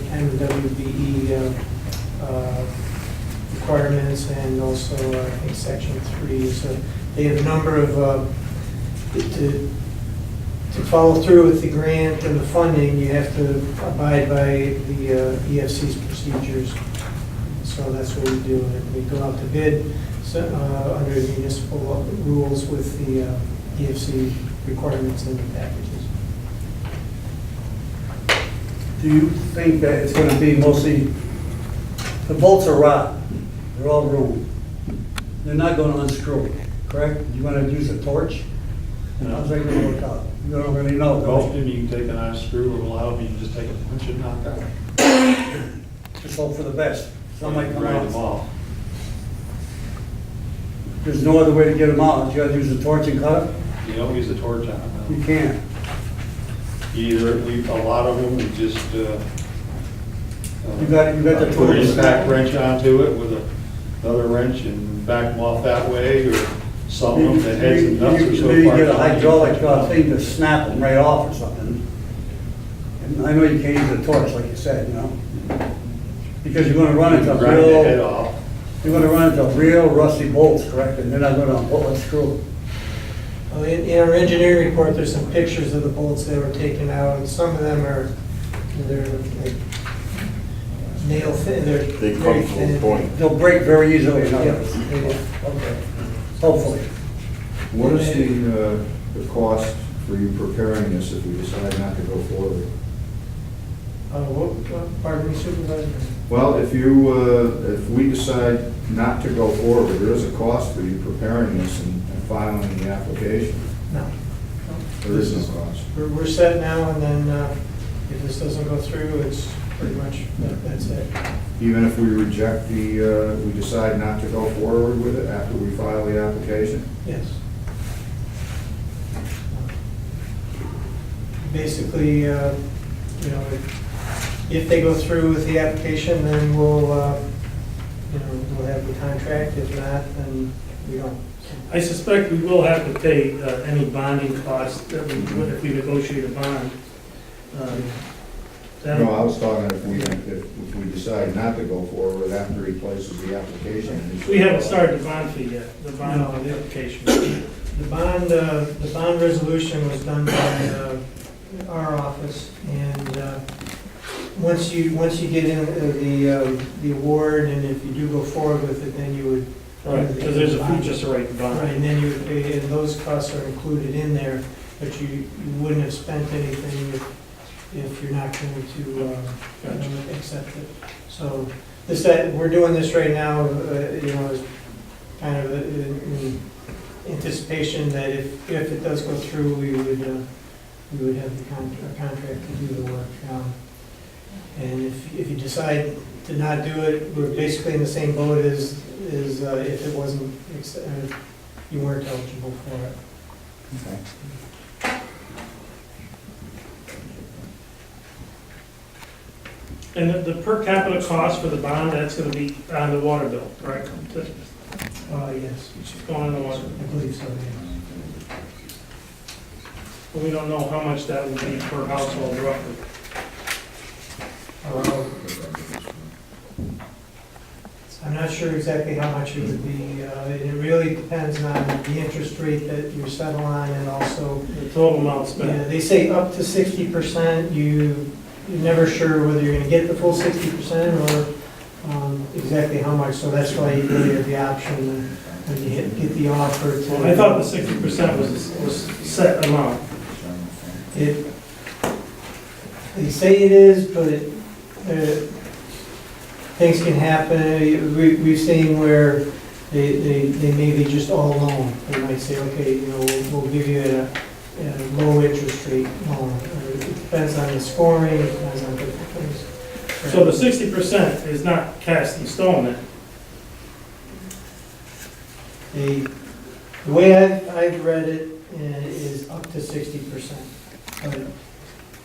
MWBE requirements and also, I think, Section 3. So they have a number of, to follow through with the grant and the funding, you have to abide by the EFC's procedures. So that's what we do. We go out to bid under the municipal rules with the EFC requirements and the packages. Do you think that it's gonna be mostly, the bolts are rod, they're all ruined. They're not gonna unscrew, correct? You're gonna use a torch? How's that gonna work out? You don't really know, Most don't of them, you can take a nice screw, or a lot of them, you can just take a punch and knock out. you? Just hope for the best. Some might come Grind them out. off. There's no other way to get them out, you gotta use a torch and cut it? You don't use the torch on them. You can't. A lot of them, we just, You got the put a tools. back wrench onto it with another wrench and back them off that way, or Some of them, the heads and nuts are so Maybe far get a down. hydraulic thing to snap them right off or something. And I know you can't use a torch, like you said, you know? Because you're gonna run into Grind the head real, off. you're gonna run into real rusty bolts, correct? And they're not gonna pull a screw. Well, in our engineering report, there's some pictures of the bolts that were taken out, and some of them are, they're like nail thin, they're They very come to a thin. point. They'll break very easily, in other Yeah, words. they do. Okay, hopefully. What is the cost for you preparing this if we decide not to go forward? Pardon me, Supervisor? Well, if we decide not to go forward, there is a cost for you preparing this and filing the application. No. There is no cost. We're set now, and then if this doesn't go through, it's pretty much, that's it. Even if we reject we decide not to go forward with it after we file the application? Yes. Basically, you know, if they go through with the application, then we'll, you know, we'll have the contract. If not, then we don't. I suspect we will have to pay any bonding costs that we would if we negotiate a bond. No, I was talking if we decide not to go forward after he places the application. We haven't started the bond fee yet, the bond No. application. The bond resolution was done by our office, and once you get in the award, and if you do go forward with it, then you would. Right, because there's a fee just to write the bond. Right, and then you would pay, and those costs are included in there, but you wouldn't have spent anything if you're not going to accept it. So we're doing this right now, you know, as kind of in anticipation that if it does go through, we would have the contract to do the work. And if you decide to not do it, we're basically in the same boat as if it wasn't, you weren't eligible for it. Okay. And the per capita cost for the bond, that's gonna be on the water bill, right? Yes, Going on the water. I believe so, yes. We don't know how much that will be per household roughly. I'm not sure exactly how much it would be. It really depends on the interest rate that you settle on, and also, The total amount yeah, spent. they say up to 60%. You're never sure whether you're gonna get the full 60% or exactly how much, so that's why you really have the option when you get the offer to. I thought the 60% was set amount. They say it is, but things can happen. We've seen where they may be just all loan. They might say, okay, you know, we'll give you a low interest rate loan. It depends on the scoring, it depends on different things. So the 60% is not cast in stone then? The way I've read it is up to 60%.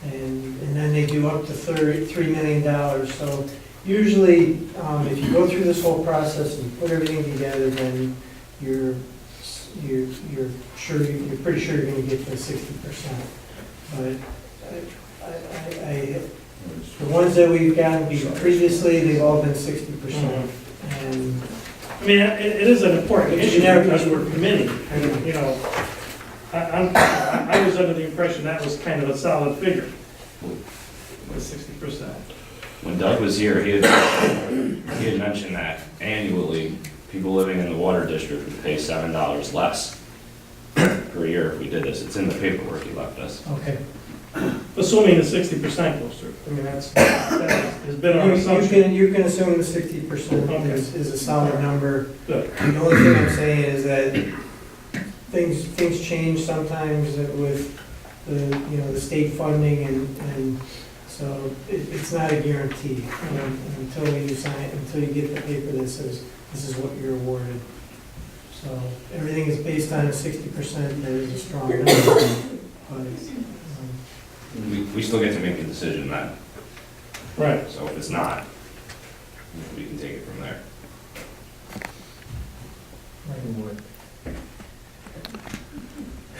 And then they do up to $3 million. So usually, if you go through this whole process and you put everything together, then you're pretty sure you're going to get to 60%. But the ones that we've gotten previously, they've all been 60%. And I mean, it is an important But you issue never- because we're committing, and, you know, I was under the impression that was kind of a solid figure, the 60%. When Doug was here, he had mentioned that annually, people living in the water district would pay $7 less per year if we did this. It's in the paperwork he left us. okay. Assuming the 60% goes through. I mean, that has been our assumption. You can assume the 60% is a solid number. Good. The only thing I'm saying is that things change sometimes with the state funding, and so it's not a guarantee until you sign, until you get the paper that says this is what you're awarded. So everything is based on a 60%. That is a strong number, but We still get to make a decision then. Right. So if it's not, we can take it from there.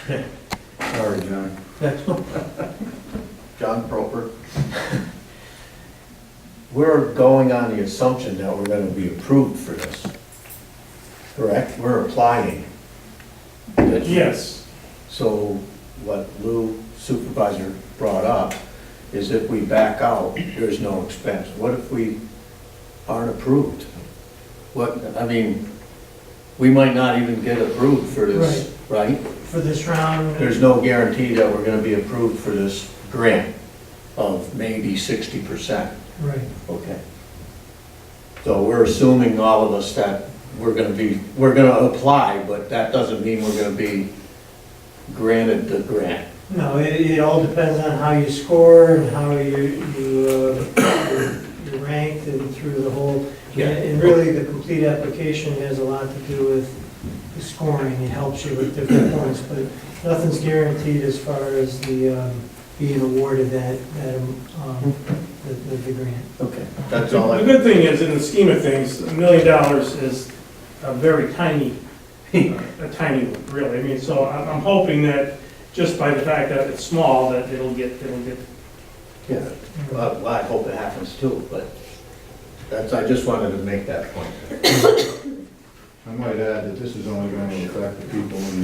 Sorry, John. John Proper. We're going on the assumption that we're gonna be approved for this. Correct? We're applying. Yes. So what Lou supervisor brought up is if we back out, there's no expense. What if we aren't approved? What, I mean, we might not even get approved for this, right? For this round. There's no guarantee that we're gonna be approved for this grant of maybe 60%. Right. Okay. So we're assuming, all of us, that we're gonna apply, but that doesn't mean we're gonna be granted the grant. No, it all depends on how you score and how you're ranked and through the whole, and really the complete application has a lot to do with the scoring. It helps you with different points, but nothing's guaranteed as far as the being awarded the grant. Okay, that's all The I, good thing is, in the scheme of things, $1 million is a very tiny, a tiny one, really. I mean, so I'm hoping that just by the fact that it's small, that it'll get, yeah, well, I hope it happens too, but that's, I just wanted to make that point. I might add that this is only going to affect the people in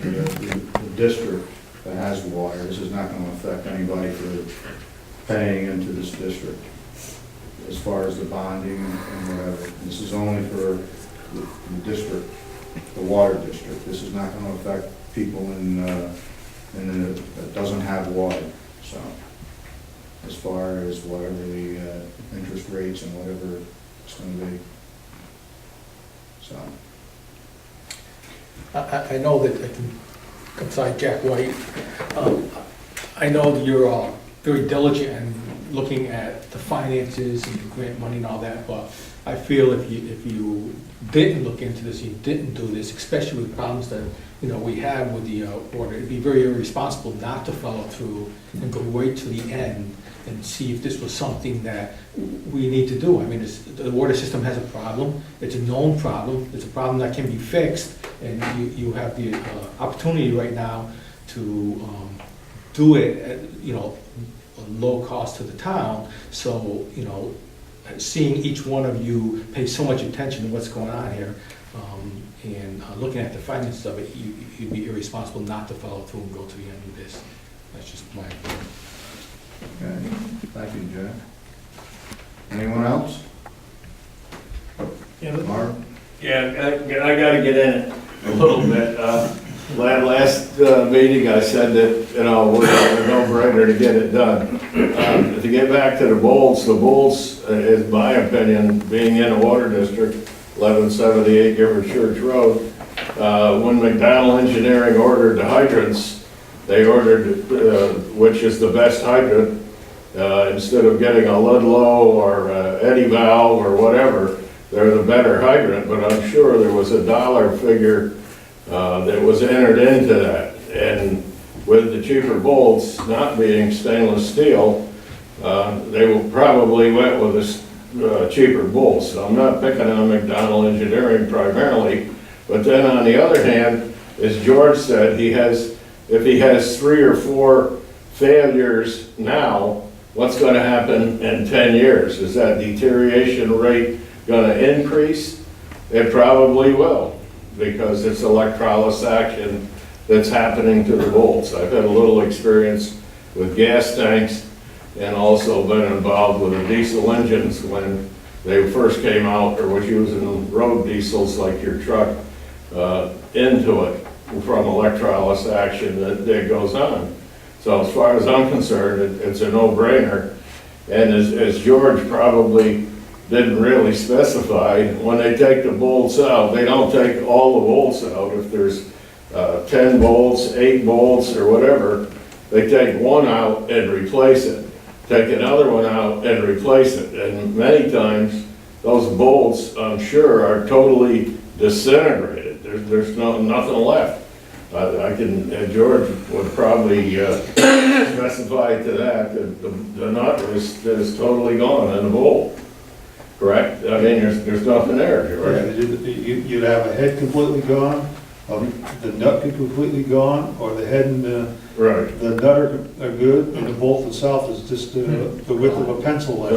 the district that has water. This is not going to affect anybody for paying into this district as far as the bonding and whatever. This is only for the district, the water district. This is not going to affect people that doesn't have water. So as far as whatever the interest rates and whatever it's going to be. So. I know that, I'm sorry, Jack White, I know that you're all very diligent in looking at the finances and the grant money and all that, but I feel if you didn't look into this, you didn't do this, especially with problems that, we have with the water, it'd be very irresponsible not to follow through and go right to the end and see if this was something that we need to do. I mean, the water system has a problem, it's a known problem, it's a problem that can be fixed, and you have the opportunity right now to do it at, a low cost to the town. So, seeing each one of you pay so much attention to what's going on here, and looking at the finances of it, you'd be irresponsible not to follow through and go to the end of this. That's just my opinion. Okay, thank you, Jack. Anyone else? Mark? Yeah, I gotta get in it a little bit. Last meeting, I said that, we're a no-brainer to get it done. To get back to the Bowls, is my opinion, being in a water district, 1178 Gifford Church Road, when McDonald Engineering ordered the hydrants, they ordered, which is the best hydrant, instead of getting a Ludlow or Eddy valve or whatever, they're the better hydrant, but I'm sure there was a dollar figure that was entered into that. And with the cheaper bolts not being stainless steel, they will probably went with a cheaper bolts. So I'm not picking on McDonald Engineering primarily, but then on the other hand, as George said, if he has 3 or 4 failures now, what's going to happen in 10 years? Is that deterioration rate going to increase? It probably will, because it's electrolysis action that's happening to the bolts. I've had a little experience with gas tanks and also been involved with the diesel engines when they first came out, or was using road diesels like your truck into it from electrolysis action that goes on. So as far as I'm concerned, it's a no-brainer. And as George probably didn't really specify, when they take the bolts out, they don't take all the bolts out. If there's 10 bolts, 8 bolts, or whatever, they take one out and replace it. Take another one out and replace it. And many times, those bolts, I'm sure, are totally disintegrated. There's nothing left. George would probably specify to that the nut is totally gone in the bolt. Correct? I mean, there's nothing there, George. You'd have a head completely gone, The nut could completely gone, or the head and Right. the nut are good, and the bolt itself is just the width of a pencil.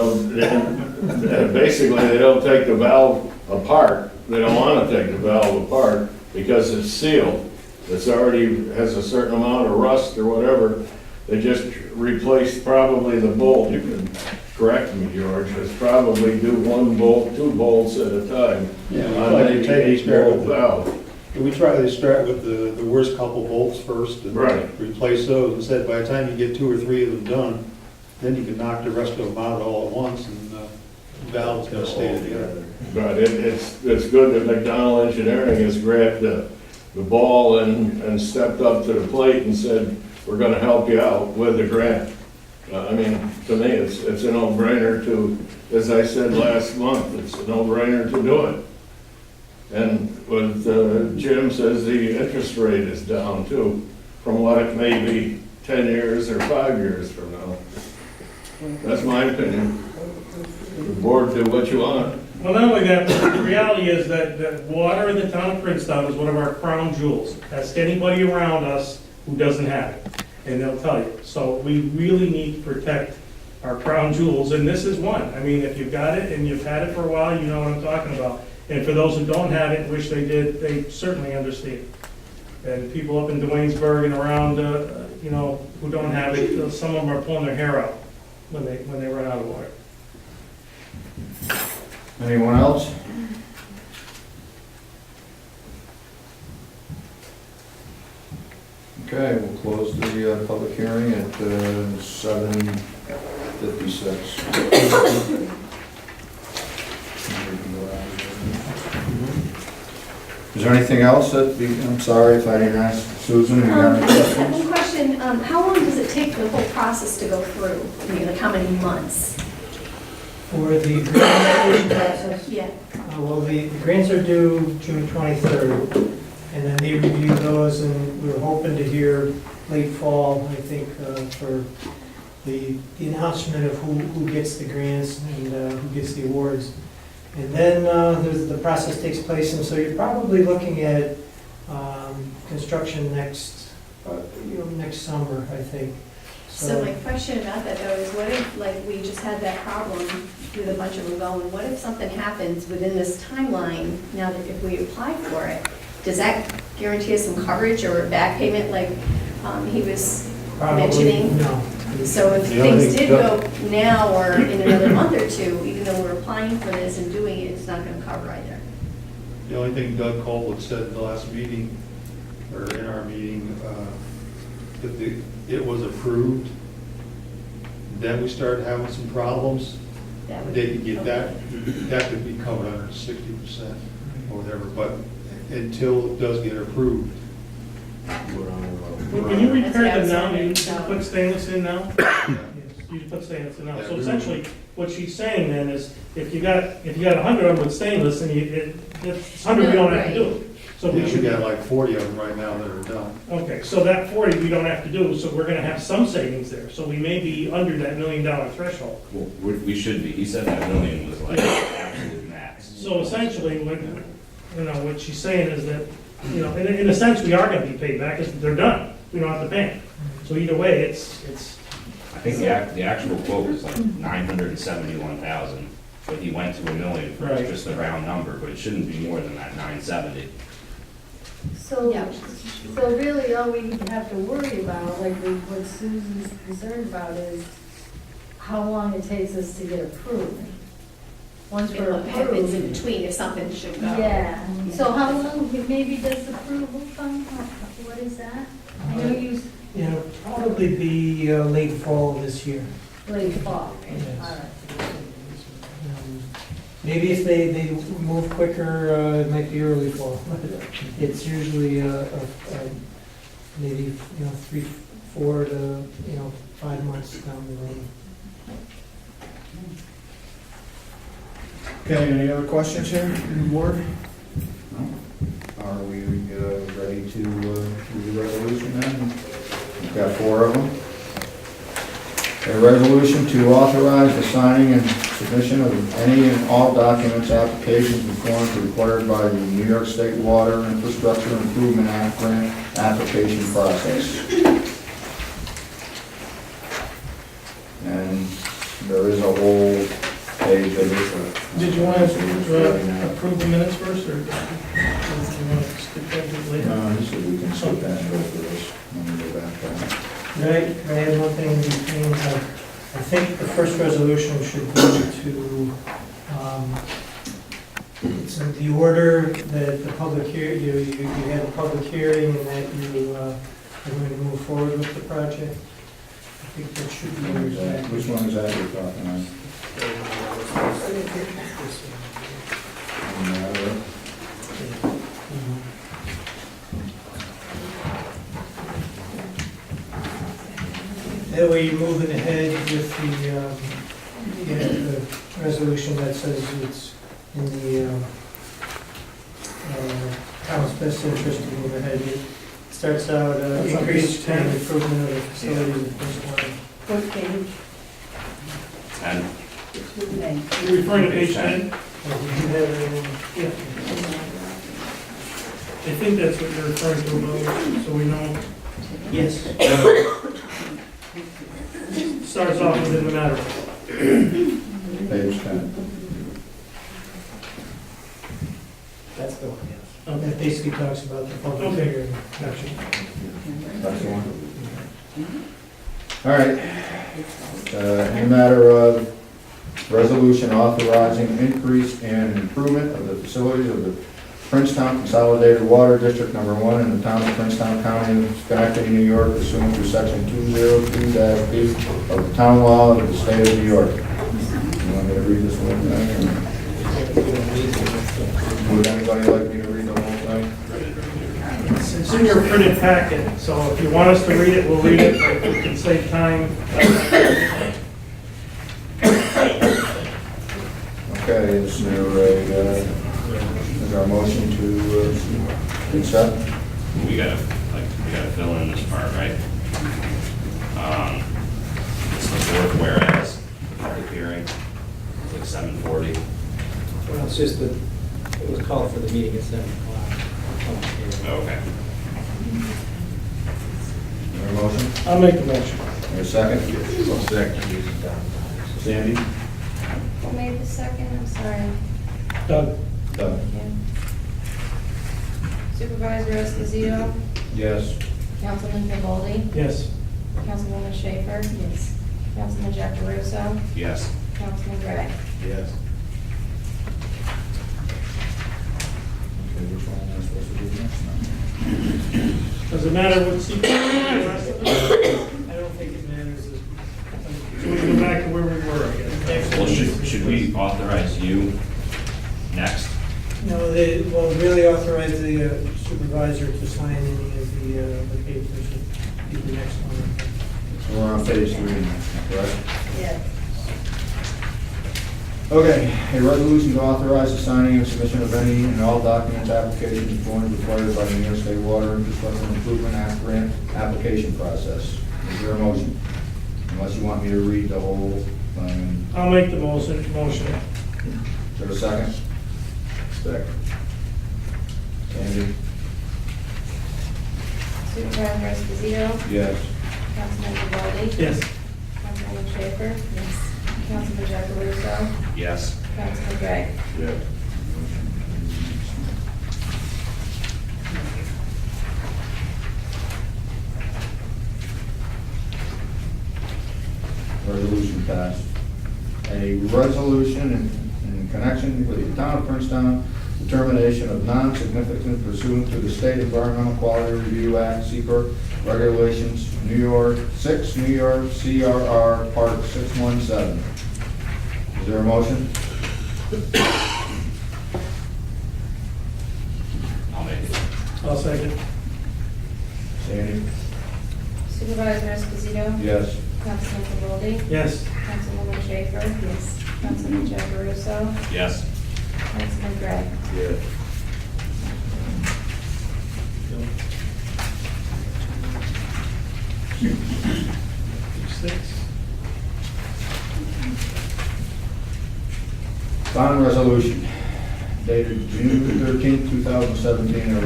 Basically, they don't take the valve apart. They don't want to take the valve apart because it's sealed. It's already has a certain amount of rust or whatever. They just replaced probably the bolt. You can correct me, George. It's probably do one bolt, two bolts at a time. Yeah, we On try to maybe take eight care bolt of the- valve. We try to start with the worst couple bolts first and Right. replace those. Instead, by the time you get 2 or 3 of them done, then you can knock the rest of them out all at once, and the valve's gonna stay together. But it's good that McDonald Engineering has grabbed the ball and stepped up to the plate and said, we're gonna help you out with the grant. I mean, to me, it's a no-brainer to, as I said last month, it's a no-brainer to do it. And with, Jim says the interest rate is down too, from what it may be 10 years or 5 years from now. That's my opinion. The board do what you want. Well, not only that, but the reality is that water in the town of Princetown is one of our crown jewels. Ask anybody around us who doesn't have it, and they'll tell you. So we really need to protect our crown jewels, and this is one. I mean, if you've got it and you've had it for a while, you know what I'm talking about. And for those who don't have it, wish they did, they certainly understand. And people up in Duanesburg and around, you know, who don't have it, some of them are pulling their hair out when they run out of water. Anyone else? Okay, we'll close the public hearing at 7:56. Is there anything else I'm sorry if I didn't ask Susan, you got any questions? One question, how long does it take for the whole process to go through? I mean, like how many months? For the grant application process, Yeah. well, the grants are due June 23rd, and then they review those, and we're hoping to hear late fall, I think, for the announcement of who gets the grants and who gets the awards. And then the process takes place, and so you're probably looking at construction next summer, I think. So my question about that though is what if, like, we just had that problem with a bunch of them going, what if something happens within this timeline, now that if we apply for it, does that guarantee us some coverage or back payment like he was mentioning? No. So if The only things thing did go now or in another month or two, even though we're applying for this and doing it, it's not gonna cover either. The only thing Doug Colwood said in the last meeting, or in our meeting, if it was approved, then we started having some problems, That would- they could get okay. that could be covered under 60% or whatever, but until it does get approved. When you That's repair what I them was now, wondering, you so- put stainless in now? Yes. You put stainless in now. Yeah, So we- essentially, what she's saying then is, if you got 100 of them with stainless, and it's 100 we don't have to do. So we We should, got like 40 of them right now that are done. okay, so that 40 we don't have to do, so we're gonna have some savings there. So we may be under that $1 million threshold. Well, we should be. He said that million was like absolute max. So essentially, what she's saying is that, in a sense, we are gonna be paid back, because they're done. We don't have to pay them. So either way, it's, I think the actual quote was like 971,000, but he went to $1 million for Right. just a round number, but it shouldn't be more than that 970. So, Yeah. so really all we have to worry about, like what Susan's concerned about is how long it takes us to get approved. Once And we're what happens in approved. between if something should go. Yeah, so how long, maybe does approval come, what is that? I know you, It'll probably be late fall this year. late fall, Yes. all right. Maybe if they move quicker, it might be early fall. It's usually maybe, 3, 4 to, 5 months down the road. Okay, any other questions here from the board? No? Are we ready to do the resolution then? We've got 4 of them. A resolution to authorize the signing and submission of any and all documents, applications, and forms required by the New York State Water Infrastructure Improvement Act grant application process. And there is a whole page of it. Did you want to approve the minutes first, or do you want to skip that to later? No, he said we can skip that and go for this. Let me go back to that. Right, I have one thing in between. I think the first resolution should be to, it's in the order that the public you had a public hearing and that you are going to move forward with the project. I think that should be in your package. Which one is that you're talking about? That way you're moving ahead with the resolution that says it's in the town's best interest to move ahead. It starts out That's on increase page 10. and improvement of the facilities in Princetown. What page? And You're referring to page 10? You have it in- Yeah. I think that's what you're referring to, Will, so we know. Yes. Starts off within the matter. Page 10. That's the one, yes. That basically talks about the public Okay. hearing. Gotcha. That's the one. All right. In matter of resolution authorizing increase and improvement of the facilities of the Princetown Consolidated Water District Number 1 in the town of Princetown, County of Schenectady, New York, pursuant to section 202-B of the town law of the state of New York. You want me to read this one thing? Would anybody like me to read the whole thing? It's in your printed packet, so if you want us to read it, we'll read it, but we can save time. Okay, is there a motion to accept? we gotta fill in this part, right? It's the fourth whereas, public hearing, it's like 7:40. Well, it's just that it was called for the meeting at 7 o'clock. Okay. Is there a motion? I'll make the motion. Or a second? Sandy? Who made the second? I'm sorry. Doug? Doug? Supervisor Esposito, Yes. Councilman Vivaldi, Yes. Councilwoman Schaefer. Yes. Councilman Jack DeRusso, Yes. Councilman Gray. Yes. Okay, which one am I supposed to do next? Does it matter what sequence the rest of it? I don't think it matters. So we go back to where we were, I guess. Well, should we authorize you next? No, they will really authorize the supervisor to sign any of the papers. Be the next one. So we're on page 3 now, correct? Yes. Okay, a resolution to authorize the signing and submission of any and all documents, applications, and forms required by the New York State Water Infrastructure Improvement Act grant application process. Is there a motion? Unless you want me to read the whole thing. I'll make the motion. Is there a second? Second. Sandy? Supervisor Esposito, Yes. Councilman Vivaldi. Yes. Councilwoman Schaefer. Yes. Councilman Jack DeRusso, Yes. Councilman Gray. Yes. Resolution passed. A resolution in connection with the town of Princetown, determination of non-significant pursuant to the State Environmental Quality Review Act, SEQR regulations, New York, CRR, Part 617. Is there a motion? I'll make it. I'll second. Sandy? Supervisor Esposito, Yes. Councilman Vivaldi, Yes. Councilwoman Schaefer. Yes. Councilman Jack DeRusso, Yes. Councilman Gray. Yes. Six. Bond resolution dated June 13, 2017, a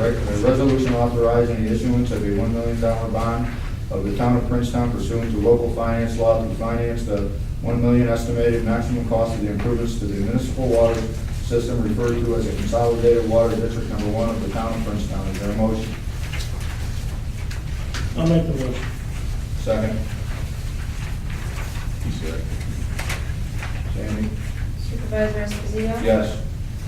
resolution authorizing the issuance of a $1 million bond of the town of Princetown pursuant to local finance law to finance the $1 million estimated maximum cost of the improvements to the municipal water system referred to as a consolidated water district number 1 of the town of Princetown. Is there a motion? I'll make the motion. Second. Sandy? Supervisor Esposito? Yes.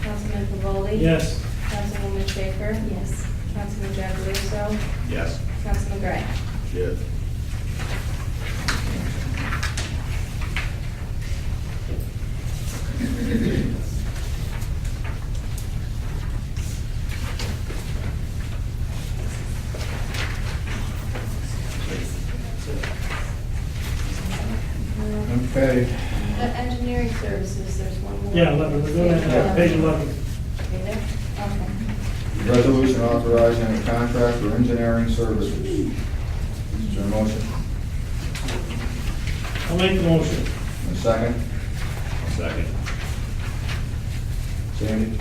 Councilman Pavolli? Yes. Councilwoman Schaefer? Yes. Councilman Jackaruso? Yes. Councilman Gray? Yes. Okay. The engineering services, there's one more. Yeah, 11, we're doing it, page 11. Okay, there? Okay. Resolution authorizing a contract for engineering services. Is there a motion? I'll make the motion. A second? Second. Sandy?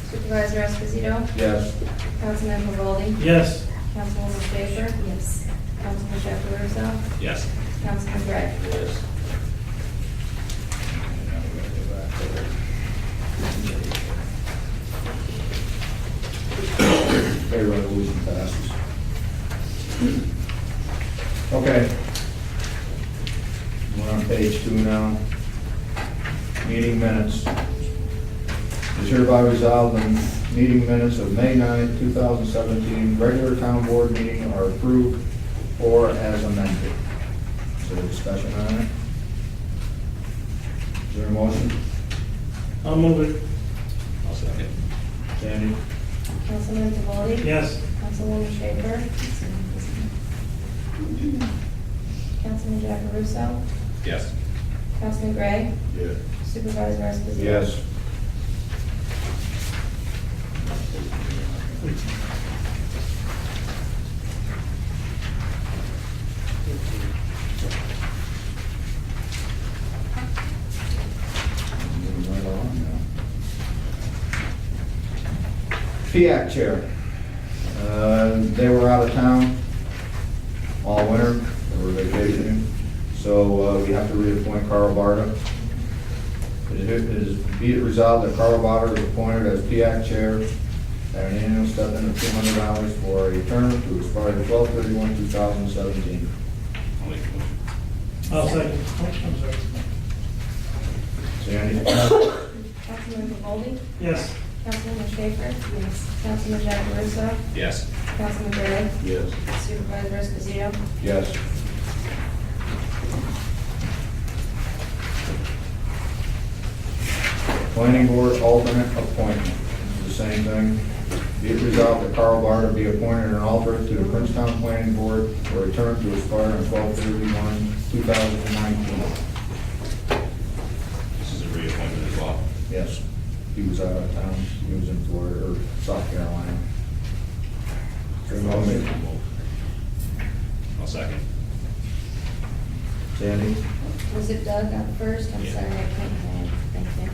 Supervisor Esposito? Yes. Councilman Pavolli? Yes. Councilwoman Schaefer? Yes. Councilman Jackaruso? Yes. Councilman Gray? Yes. Okay, resolution passes. Okay. We're on page 2 now. Meeting minutes. It's hereby resolved the meeting minutes of May 9, 2017, regular town board meeting are approved or as amended. Is there a discussion on it? Is there a motion? I'll move it. I'll second. Sandy? Councilman Pavolli? Yes. Councilwoman Schaefer? Councilman Jackaruso? Yes. Councilman Gray? Yes. Supervisor Esposito? Yes. Moving right along now. PIAC chair. They were out of town all winter, they were vacationing, so we have to reappoint Carl Barta. Be it resolved that Carl Barta is appointed as PIAC chair at an annual stipend of $200 for a term to expire 12/31/2017. I'll make the motion. I'll second. Oh, I'm sorry. Sandy? Councilman Pavolli? Yes. Councilwoman Schaefer? Yes. Councilman Jackaruso? Yes. Councilman Gray? Yes. Supervisor Esposito? Yes. Planning board alternate appointment. This is the same thing. Be it resolved that Carl Barta be appointed an alternate to the Princetown Planning Board for a term to expire on 12/31/2019. This is a reappointment as well. Yes. He was out of town. He was in Florida or South Carolina. I'll second. Sandy? Was it Doug up first? I'm Yeah. sorry, I can't hear. Thank you.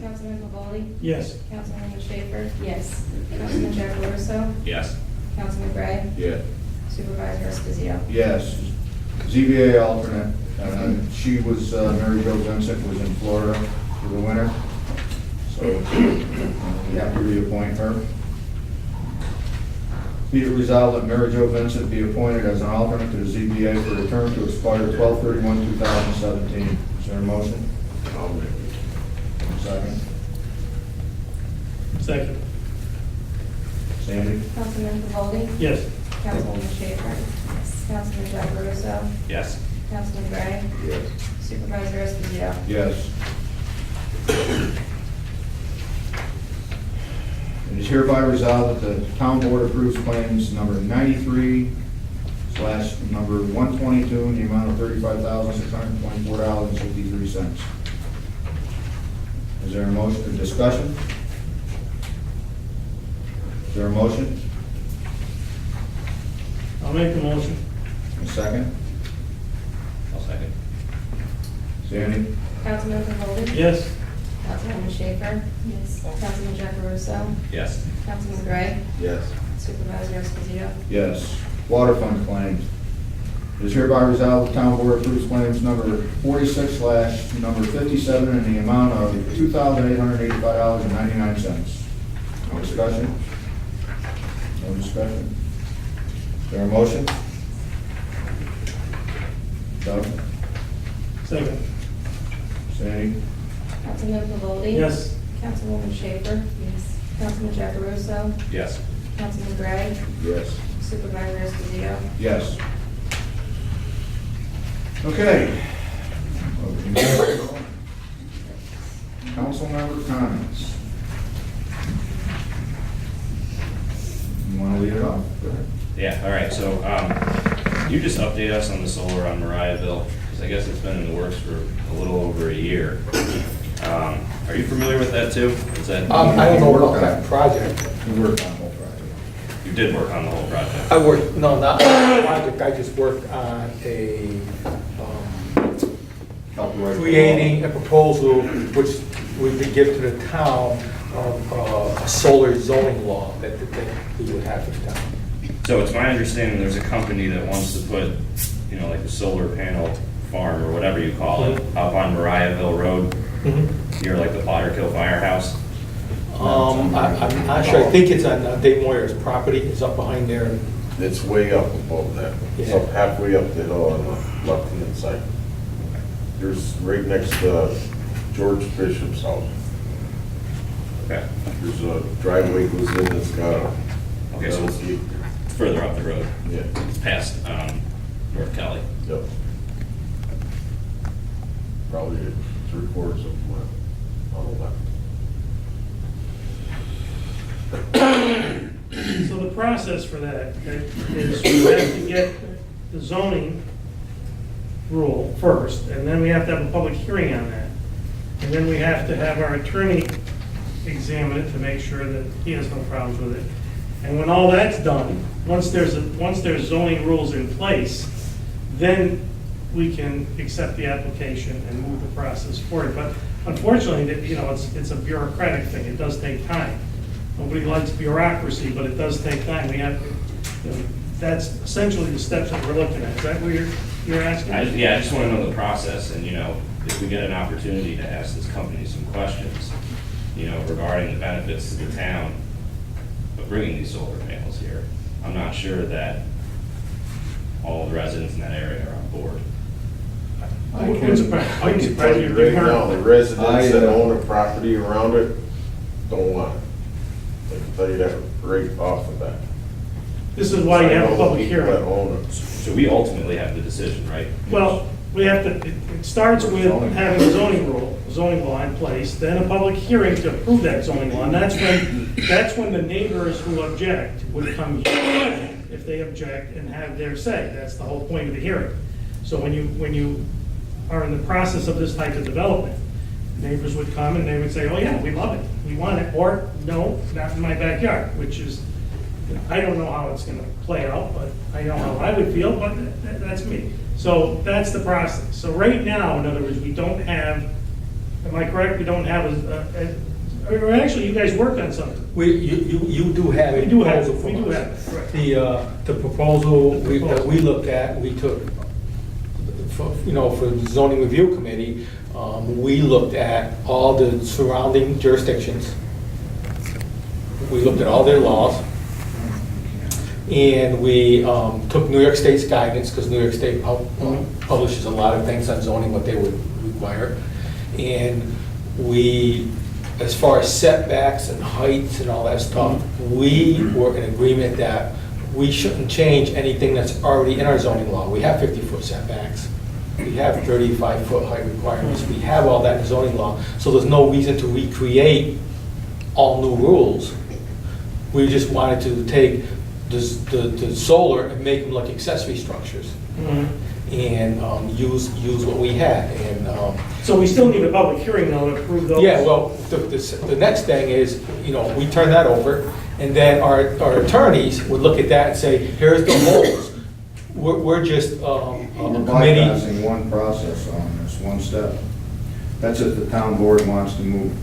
Councilman Pavolli? Yes. Councilwoman Schaefer? Yes. Councilman Jackaruso? Yes. Councilman Gray? Yeah. Supervisor Esposito? Yes. ZBA alternate. She was, Mary Jo Vincent was in Florida for the winter. So we have to reappoint her. Be it resolved that Mary Jo Vincent be appointed as an alternate to the ZBA for a term to expire 12/31/2017. Is there a motion? I'll make it. Second. Second. Sandy? Councilman Pavolli? Yes. Councilwoman Schaefer? Yes. Councilman Jackaruso? Yes. Councilman Gray? Yes. Supervisor Esposito? Yes. It is hereby resolved that the town board approves claims number 93/number 122 in the amount of $35,624.63. Is there a motion for discussion? Is there a motion? I'll make the motion. A second? Second. Sandy? Councilman Conrady? Yes. Councilwoman Schaefer? Yes. Councilman Jackaruso? Yes. Councilman Gray? Yes. Supervisor Esposito? Yes. Water fund claims. It is hereby resolved the town board approves claims number 46/number 57 in the amount of $2,885.99. No discussion? No discussion? Is there a motion? Doug? Second. Sandy? Councilman Conrady? Yes. Councilwoman Schaefer? Yes. Councilman Jackaruso? Yes. Councilman Gray? Yes. Supervisor Esposito? Yes. Okay. Council member comments. You want to lead it off? Go ahead. Yeah, all right, so, you just update us on the solar on Mariahville, because I guess it's been in the works for a little over a year. Are you familiar with that too? Is that? I don't know about that project. You worked on the whole project. You did work on the whole project? I worked, no, not on the project, I just worked on creating a proposal which we could give to the town of a solar zoning law that we would have for the town. So it's my understanding there's a company that wants to put, like a solar panel farm or whatever you call it, up on Mariahville Road, near like the Potterkill Firehouse. I'm not sure, I think it's on Dave Moyer's property, it's up behind there. It's way up above that. It's up halfway up the hill on the left-hand side. There's right next to George Bishop's house. Okay. There's a driveway goes in, it's got a... Okay, so it's further up the road. Yeah. It's past North Kelly. Yep. Probably 3/4 of a mile on the left. So the process for that is we have to get the zoning rule first, and then we have to have a public hearing on that. And then we have to have our attorney examine it to make sure that he has no problems with it. And when all that's done, once there's zoning rules in place, then we can accept the application and move the process forward. But unfortunately, it's a bureaucratic thing. It does take time. Nobody likes bureaucracy, but it does take time. We have, that's essentially the steps that we're looking at. Is that what you're asking? I just want to know the process, and if we get an opportunity to ask this company some questions, regarding the benefits to the town of bringing these solar panels here, I'm not sure that all the residents in that area are on board. I can tell you right now, the residents that own the property around it don't want it. I can tell you that right off the bat. This is why you have a public hearing. So we ultimately have the decision, right? Well, we have to, it starts with having a zoning law in place, then a public hearing to approve that zoning law, and that's when the neighbors who object would come here, if they object, and have their say. That's the whole point of the hearing. So when you are in the process of this type of development, neighbors would come and they would say, oh yeah, we love it, we want it, or no, not in my backyard, which is, I don't know how it's gonna play out, but I know how I would feel, but that's me. So that's the process. So right now, in other words, we don't have, am I correct, we don't have or actually, you guys worked on something. You do have a We do have proposal it, we from do us. have it, right. The proposal that we looked at, we took, for the zoning review committee, we looked at all the surrounding jurisdictions. We looked at all their laws. And we took New York State's guidance, because New York State publishes a lot of things on zoning, what they would require. And we, as far as setbacks and heights and all that stuff, we were in agreement that we shouldn't change anything that's already in our zoning law. We have 50-foot setbacks. We have 35-foot height requirements. We have all that in zoning law. So there's no reason to recreate all new rules. We just wanted to take the solar and make them like accessory structures. And use what we had. And So we still need a public hearing though to approve those? yeah, well, the next thing is, we turn that over, and then our attorneys would look at that and say, here's the holes. we're just a We're committee. bypassing one process on this, one step. That's if the town board wants to move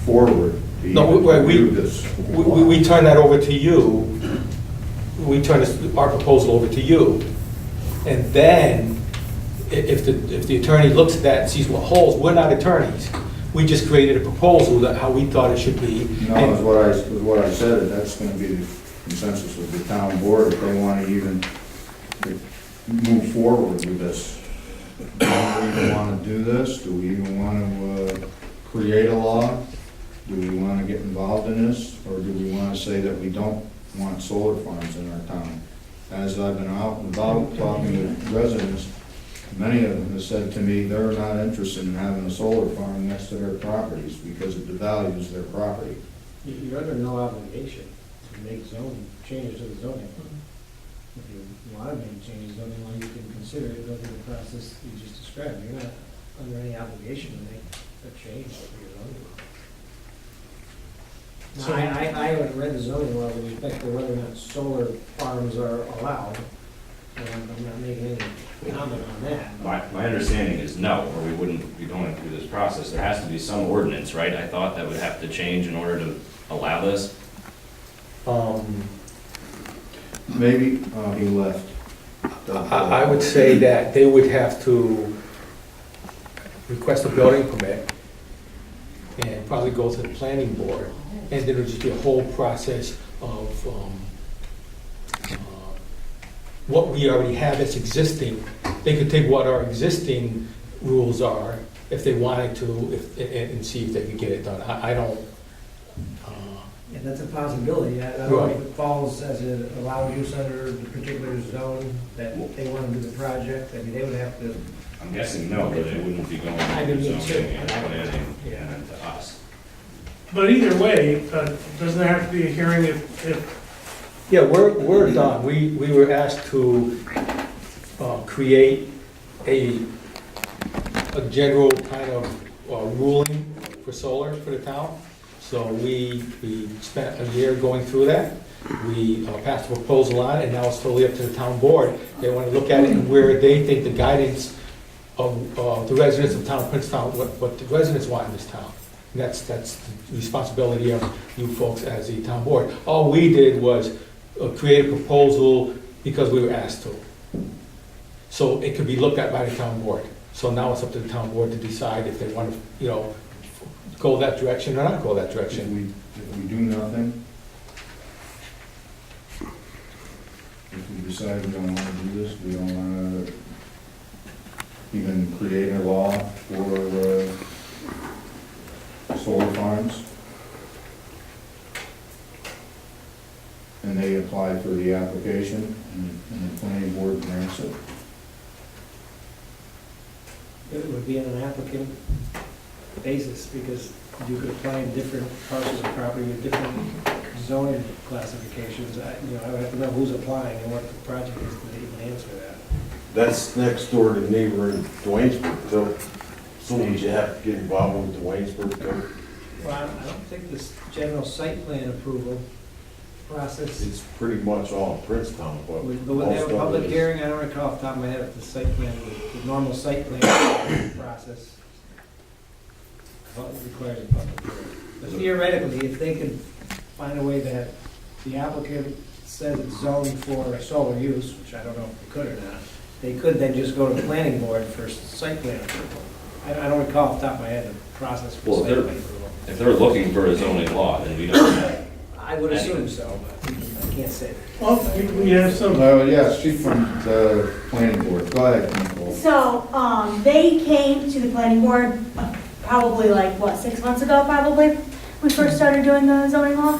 forward to No, even we- review this. We turn that over to you, we turn our proposal over to you, and then if the attorney looks at that and sees what holes, we're not attorneys. We just created a proposal that how we thought it should be. No, And- is what I said, that's gonna be the consensus of the town board, if they wanna even move forward with this. Do we even wanna do this? Do we even wanna, create a law? Do we wanna get involved in this? Or do we wanna say that we don't want solar farms in our town? As I've been out and about talking with residents, many of them have said to me, they're not interested in having a solar farm next to their properties because it devalues their property. You're under no obligation to make zoning, changes to the zoning. If you want to make changes to the zoning law, you can consider it, go through the process you just described. You're not under any obligation to make a change to your zoning law. So- Now, I haven't read the zoning law with respect to whether or not solar farms are allowed, and I'm not making any comment on that. My understanding is no, or we wouldn't be going through this process. There has to be some ordinance, right? I thought that would have to change in order to allow this. Maybe, he left. I would say that they would have to request a building permit and probably go to the planning board, and then it would just be a whole process of what we already have that's existing. They could take what our existing rules are, if they wanted to, and see if they could get it done. I don't, Yeah, that's a possibility. I don't know if it falls as it allows use under the particular zone that they want to do the project. I mean, they would have to, I'm guessing no, but it wouldn't be going I through mean, me too. zoning and planning Yeah. and to us. But either way, doesn't there have to be a hearing if yeah, we're done. We were asked to create a general kind of ruling for solar for the town. So we spent a year going through that. We passed a proposal on it, and now it's totally up to the town board. They want to look at it and where they think the guidance of the residents of town of Princetown, what the residents want in this town. And that's the responsibility of you folks as the town board. All we did was create a proposal because we were asked to. So it could be looked at by the town board. So now it's up to the town board to decide if they want to, go that direction or not go that direction. If we do nothing, if we decide we don't want to do this, we don't want to even create a law for solar farms, and they apply for the application, and the planning board grants it. it would be on an applicant basis, because you could apply in different parcels of property with different zoning classifications. I would have to know who's applying and what the project is to even answer that. That's next door to neighbor in Dwaynesburg, too. So would you have to get involved with Dwaynesburg, too? Well, I don't think this general site plan approval process, It's pretty much all in Princetown, but. would they have a most of public it is- hearing? I don't recall off the top of my head if the site plan, the normal site plan process requires a public hearing. But theoretically, if they could find a way that the applicant says it's zoned for solar use, which I don't know if they could or not, they could then just go to the planning board for site plan approval. I don't recall off the top of my head the process for Well, site plan approval. If they're looking for a zoning law, then we don't have. I would assume so, but I can't say. well, we have some. Yeah, speak from the planning board. Go ahead, Nicole. So, they came to the planning board probably 6 months ago, probably, we first started doing the zoning law?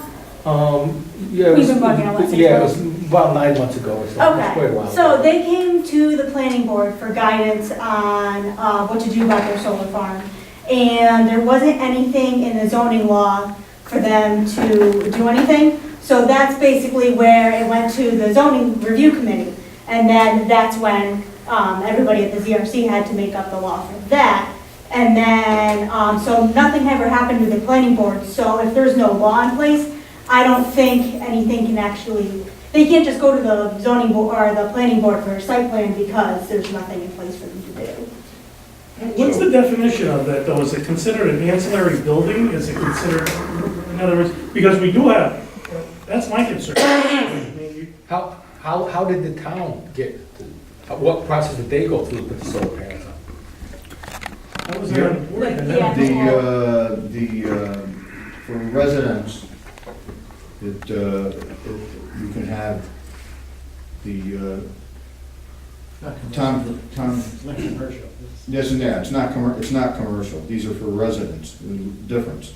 Yeah, it We've was, been bugging on what, 6 yeah, it months? was about 9 months ago or so. It was quite a while Okay, so ago. they came to the planning board for guidance on what to do about their solar farm. And there wasn't anything in the zoning law for them to do anything. So that's basically where it went to the zoning review committee. And then that's when everybody at the ZRC had to make up the law for that. And then, so nothing ever happened to the planning board. So if there's no law in place, I don't think anything can actually they can't just go to the zoning board or the planning board for a site plan because there's nothing in place for them to do. What's the definition of that, though? Is it considered an ancillary building? Is it considered, in other words, because we do have, that's my concern. I mean, How did the town get, what process did they go through to put the solar panels up? I was on the board, and then- For residents, you can have the, town, It's not commercial. yes and yeah, it's not commercial, these are for residents, the difference.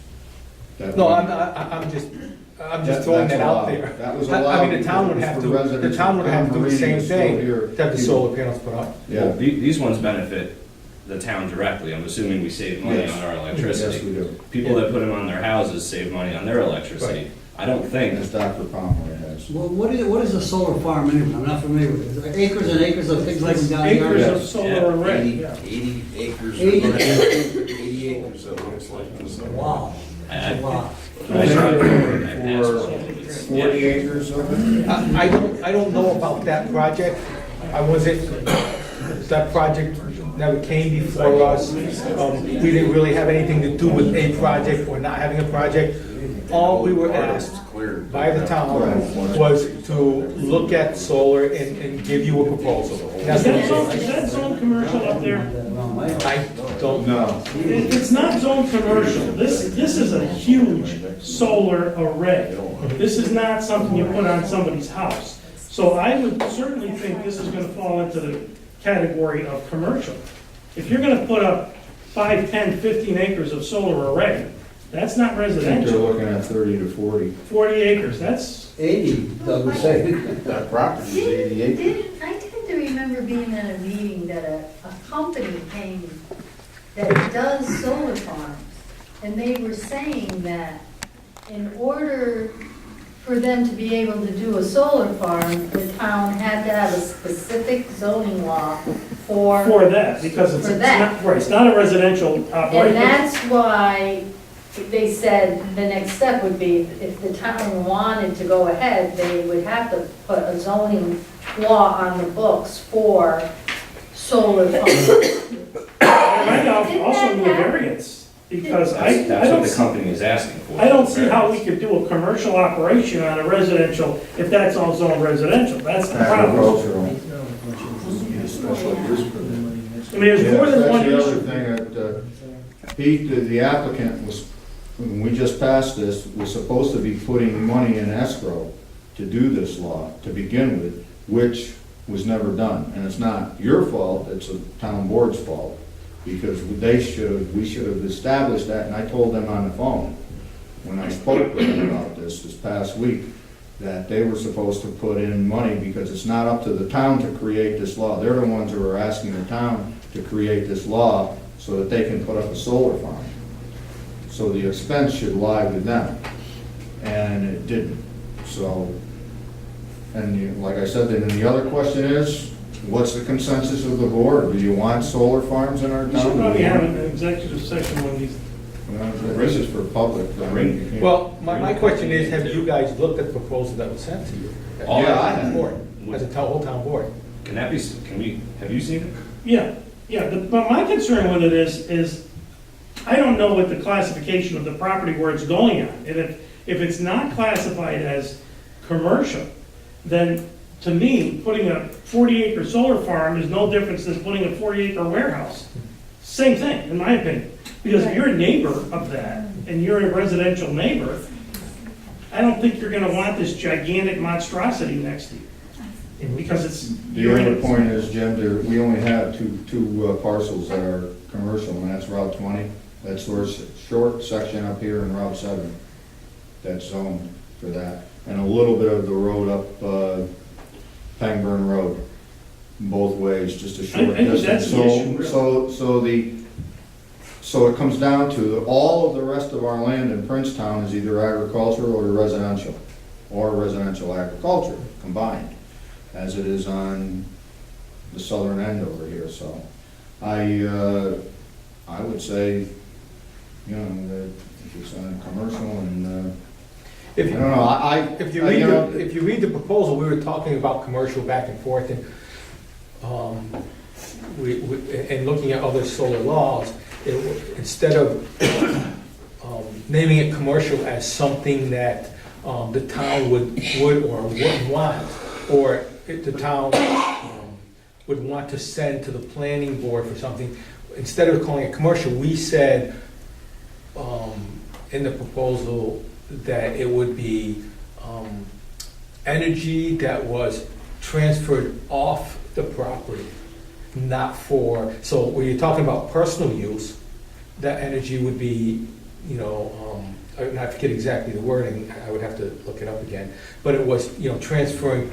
That No, we- I'm just throwing That's that out allowed. there. That was I allowed mean, the town would because have for to, the residents town would of have to do the Meridian same is still thing here. to have the solar panels put up. Yeah, These ones benefit the town directly. I'm assuming we save money Yes. on our yes, electricity. we do. People that put them on their houses save money on their electricity. I don't think, As Dr. Pomeroy has. Well, what is a solar farm anyway? I'm not familiar with it. Is it acres and acres of things like we got here? Acres of Yes. solar array, 80 yeah. 80 acres. 80. 80 acres, it looks like. Wow, that's a lot. I tried to For 40 acres of it? I don't know about that project. I wasn't, that project never came before us. We didn't really have anything to do with a project or not having a project. All we were asked by the town was to look at solar and give you a proposal. And that's what we Is did. that zone commercial up there? I don't No. It's not zone commercial. This is a huge solar array. This is not something you put on somebody's house. So I would certainly think this is gonna fall into the category of commercial. If you're gonna put up 5, 10, 15 acres of solar array, that's not I think they're residential. looking at 30 to 40. 40 acres, that's, 80, Doug was saying. That property is 80 acres. I tend to remember being at a meeting that a company came that does solar farms, and they were saying that in order for them to be able to do a solar farm, the town had to have a specific zoning law for that, because it's For it's that. not, right, it's not a residential And operation. that's why they said the next step would be, if the town wanted to go ahead, they would have to put a zoning law on the books for solar farms. Right now, also need a variance, because I that's don't what the see, company is asking for. I don't see how we could do a commercial operation on a residential if that's all zone residential. That's the problem. Agricultural. I mean, there's more than one That's the other issue. thing that, the applicant was, when we just passed this, was supposed to be putting money in escrow to do this law to begin with, which was never done. And it's not your fault, it's the town board's fault, because we should have established that, and I told them on the phone, when I spoke with them about this past week, that they were supposed to put in money, because it's not up to the town to create this law. They're the ones who are asking the town to create this law so that they can put up a solar farm. So the expense should lie with them, and it didn't. So, like I said, then the other question is, what's the consensus of the board? Do you want solar farms in our We should town? probably have an executive session when these, Well, this is for public. I mean, you can't- Well, my question is, have you guys looked at the proposal that was sent to you? Oh, yeah, I As a board, as a whole town board? Can that be, have you seen it? yeah, but my concern with it is, I don't know what the classification of the property where it's going on. And if it's not classified as commercial, then to me, putting a 40-acre solar farm is no difference than putting a 40-acre warehouse. Same thing, in my opinion. Because if you're a neighbor of that, and you're a residential neighbor, I don't think you're gonna want this gigantic monstrosity next to you. Because it's. The other point is, Jim, we only have two parcels that are commercial, and that's Route 20. That's where short section up here in Route 7. That's zoned for that. And a little bit of the road up Pangburn Road, both ways, just a short I think that's distance. the issue, really. So it comes down to, all of the rest of our land in Princetown is either agricultural or residential, or residential agriculture combined, as it is on the southern end over here. So I would say, you know, that if it's on commercial and I don't know, If you read the proposal, we were talking about commercial back and forth, and and looking at other solar laws, instead of naming it commercial as something that the town would or wouldn't want, or the town would want to send to the planning board for something, instead of calling it commercial, we said in the proposal that it would be energy that was transferred off the property, not for, so when you're talking about personal use, that energy would be, you know, I forget exactly the wording, I would have to look it up again, but it was, you know, transferring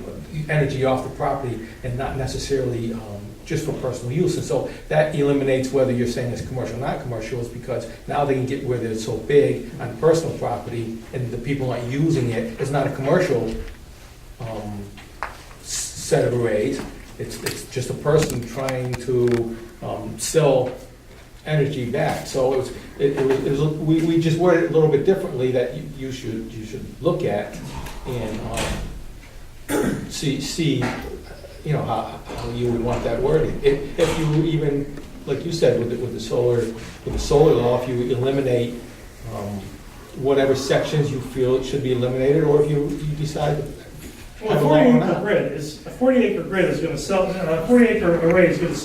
energy off the property and not necessarily just for personal use. And so that eliminates whether you're saying it's commercial or not commercial, is because now they can get where they're so big on personal property and the people aren't using it. It's not a commercial set of arrays. It's just a person trying to sell energy back. So we just worded it a little bit differently that you should look at and see you know how you would want that wording. If you even, like you said, with the solar law, if you eliminate whatever sections you feel it should be eliminated, or if you decide to Well, have a a law or 40-acre not. grid is, a 40-acre grid is gonna sell, a 40-acre array is gonna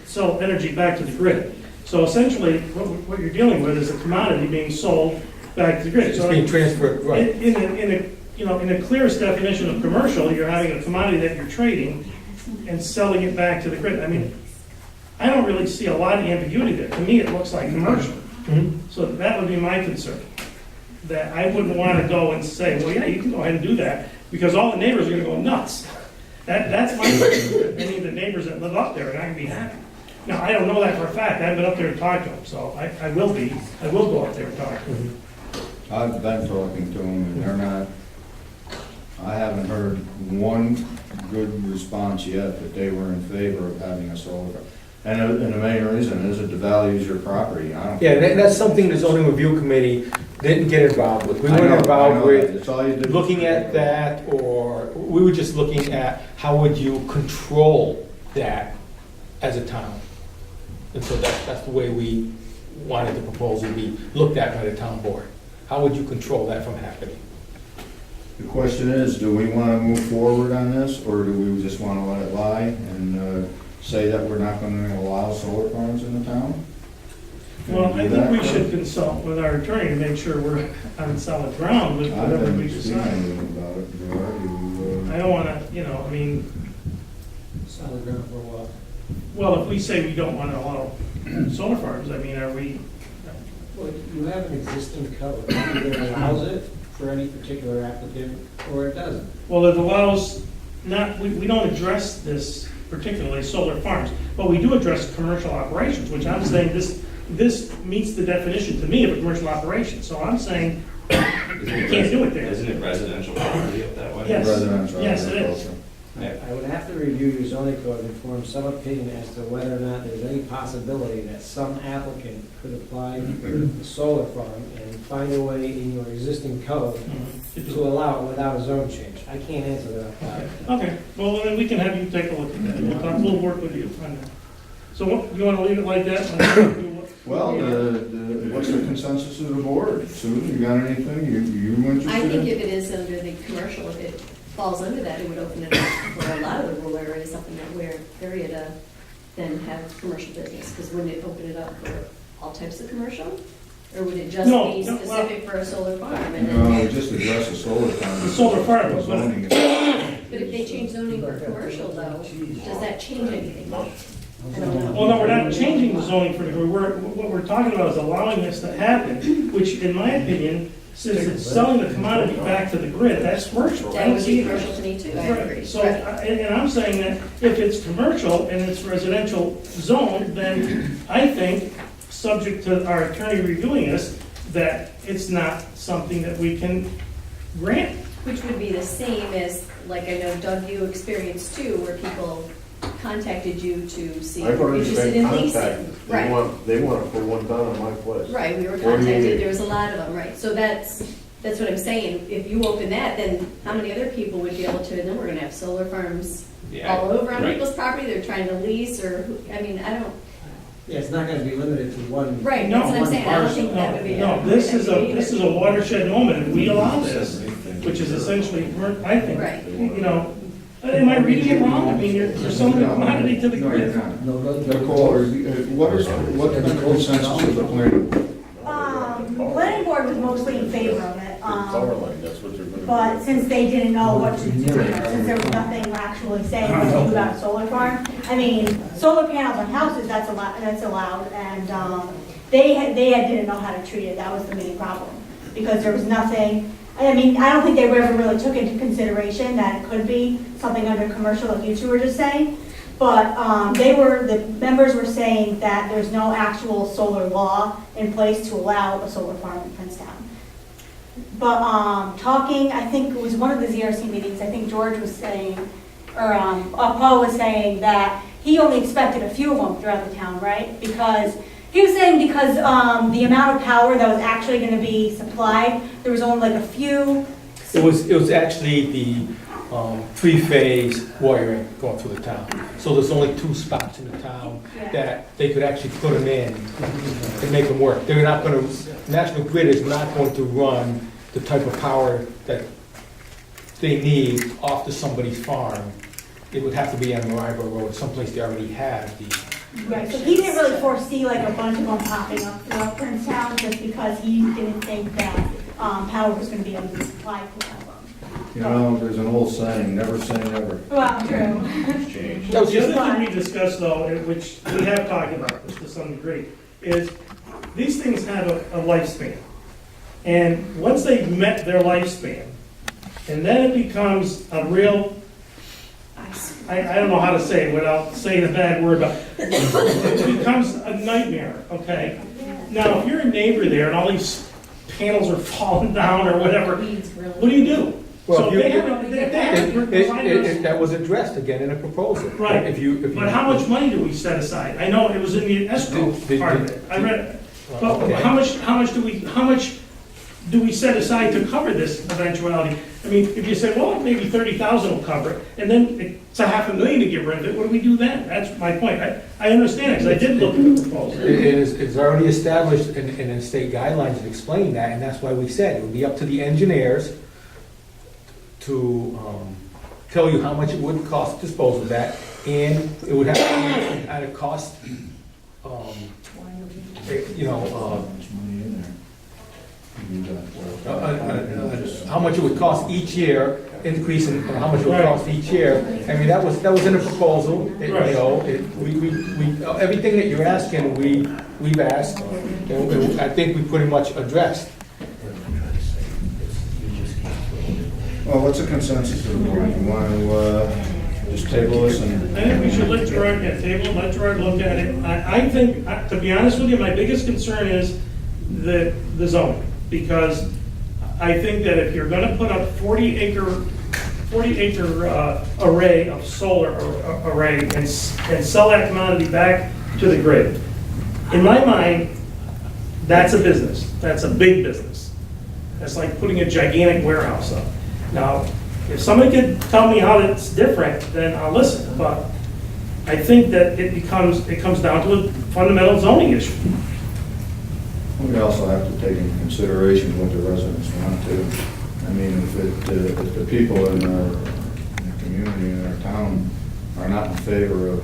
sell energy back to the grid. So essentially, what you're dealing with is a commodity being sold back to the grid. It's So being transferred, right. in the clearest definition of commercial, you're having a commodity that you're trading and selling it back to the grid. I mean, I don't really see a lot of ambiguity there. To me, it looks like commercial. So that would be my concern. That I wouldn't want to go and say, well, yeah, you can go ahead and do that, because all the neighbors are going to go nuts. That's my concern. Many of the neighbors that live up there are not going to be happy. Now, I don't know that for a fact. I haven't been up there to talk to them, so I will go up there and talk to them. I've been talking to them, and they're not, I haven't heard one good response yet that they were in favor of having a solar. And the main reason is it devalues your property. I don't. Yeah, that's something the zoning review committee didn't get involved with. We I weren't know involved that. with It's all you did. looking at that, or we were just looking at how would you control that as a town. And so that's the way we wanted the proposal to be looked at by the town board. How would you control that from happening? The question is, do we want to move forward on this, or do we just want to let it lie and say that we're not going to allow solar farms in the town? Well, I think we should consult with our attorney to make sure we're on solid ground with I've whatever we been speaking decide. to them about it. I don't want to, I mean, Solid ground for what? well, if we say we don't want to allow solar farms, I mean, are we, Well, you have an existing code, it either allows it for any particular applicant, or it doesn't. well, it allows not, we don't address this particularly solar farms, but we do address commercial operations, which I'm saying this meets the definition to me of a commercial operation. So I'm saying you can't do it there. Isn't it residential property up that way? Yes. Residential Yes, it is. agriculture. I would have to review your zoning code and form some opinion as to whether or not there's any possibility that some applicant could apply for a solar farm and find a way in your existing code to allow it without a zone change. I can't answer that. Okay, well, then we can have you take a look at that. We'll work with you on that. So what, you want to leave it like that? Well, what's the consensus of the board? Susan, you got anything you interested in? I think if it is under the commercial, if it falls under that, it would open it up for a lot of the rural areas up in that area to then have commercial business, because wouldn't it open it up for all types of commercial? Or would it just No, be no, specific for a solar farm? And No, then, just address the solar farm. The solar farm, but- Zoning is- but if they change zoning for commercial though, does that change anything? I don't know. Well, no, we're not changing the zoning for the, what we're talking about is allowing this to happen, which in my opinion, since it's selling the commodity back to the grid, that's commercial. I That don't would see be it. commercial to me too, I Right. agree. So, Right. and I'm saying that if it's commercial and it's residential zone, then I think, subject to our attorney reviewing this, that it's not something that we can grant. Which would be the same as, like I know Doug, you experienced too, where people contacted you to see if I've you're already interested been in leasing. contacted. Right. They want to put one down on my place. Right, we were What do you contacted, need? there was a lot of them, right, so that's That's what I'm saying. If you open that, then how many other people would be able to, and then we're gonna have solar farms Yeah, all over on right. people's property, they're trying to lease, or, I mean, I don't, Yeah, it's not gonna be limited to one. right, No, that's what I'm one saying. I don't parcel. think that would be. No, this is a watershed moment, and we allow this, which is essentially, I think, Right. you know, am I reading it wrong? I mean, you're selling a commodity to the No, you're grid. not. No, go- Nicole, what's the consensus of the planning? Planning board was mostly in favor of it. Power line, that's what they're gonna do. But since they didn't know what to do, since there was nothing actually saying what to do about a solar farm, I mean, solar panels on houses, that's allowed, and, didn't know how to treat it, that was the main problem. Because there was nothing, I mean, I don't think they ever really took into consideration that it could be something under commercial, like you two were just saying. But, the members were saying that there's no actual solar law in place to allow a solar farm in Princetown. But talking, I think it was one of the ZRC meetings, I think George was saying, or Paul was saying that he only expected a few of them throughout the town, right? Because, he was saying because the amount of power that was actually going to be supplied, there was only like a few. It was actually the three-phase wiring going through the town. So there's only 2 spots in the town that they could actually put them in and make them work. They're not gonna, National Grid is not going to run the type of power that they need off to somebody's farm. It would have to be on Marlboro Road, someplace they already have the. Right, so he didn't really foresee like a bunch of them popping up throughout Princetown just because he didn't think that power was going to be able to be supplied for them. You know, there's an old saying, never say never. Well, true. The other thing we discussed though, which we have talked about this to some degree, is these things have a lifespan. And once they've met their lifespan, and then it becomes a real, I don't know how to say it without saying a bad word, but it becomes a nightmare, okay? Now, if you're a neighbor there and all these panels are falling down or whatever, what do you do? Well, So they have to provide us- that was addressed again in a proposal. Right, If you. but how much money do we set aside? I know it was in the escrow part of it, I read it. But Okay. how much do we set aside to cover this eventuality? I mean, if you say, well, maybe 30,000 will cover it, and then it's $500,000 to get rid of it, what do we do then? That's my point. I understand it, because I did look at the proposal. It's already established in the state guidelines that explain that, and that's why we said it would be up to the engineers to tell you how much it would cost to dispose of that, and it would have to be at a cost, how much it would cost each year, increase in how much it would cost each year. I mean, that was in the proposal, everything that you're asking, we've asked, and I think we pretty much addressed. Well, what's the consensus of the board? You want to just table this and? I think we should let Gerard get table, let Gerard look at it. I think, to be honest with you, my biggest concern is the zoning. Because I think that if you're gonna put a 40-acre array of solar array and sell that commodity back to the grid, in my mind, that's a business. That's a big business. That's like putting a gigantic warehouse up. Now, if somebody could tell me how it's different, then I'll listen. But I think that it comes down to a fundamental zoning issue. We also have to take into consideration what the residents want to. I mean, if the people in the community, in our town, are not in favor of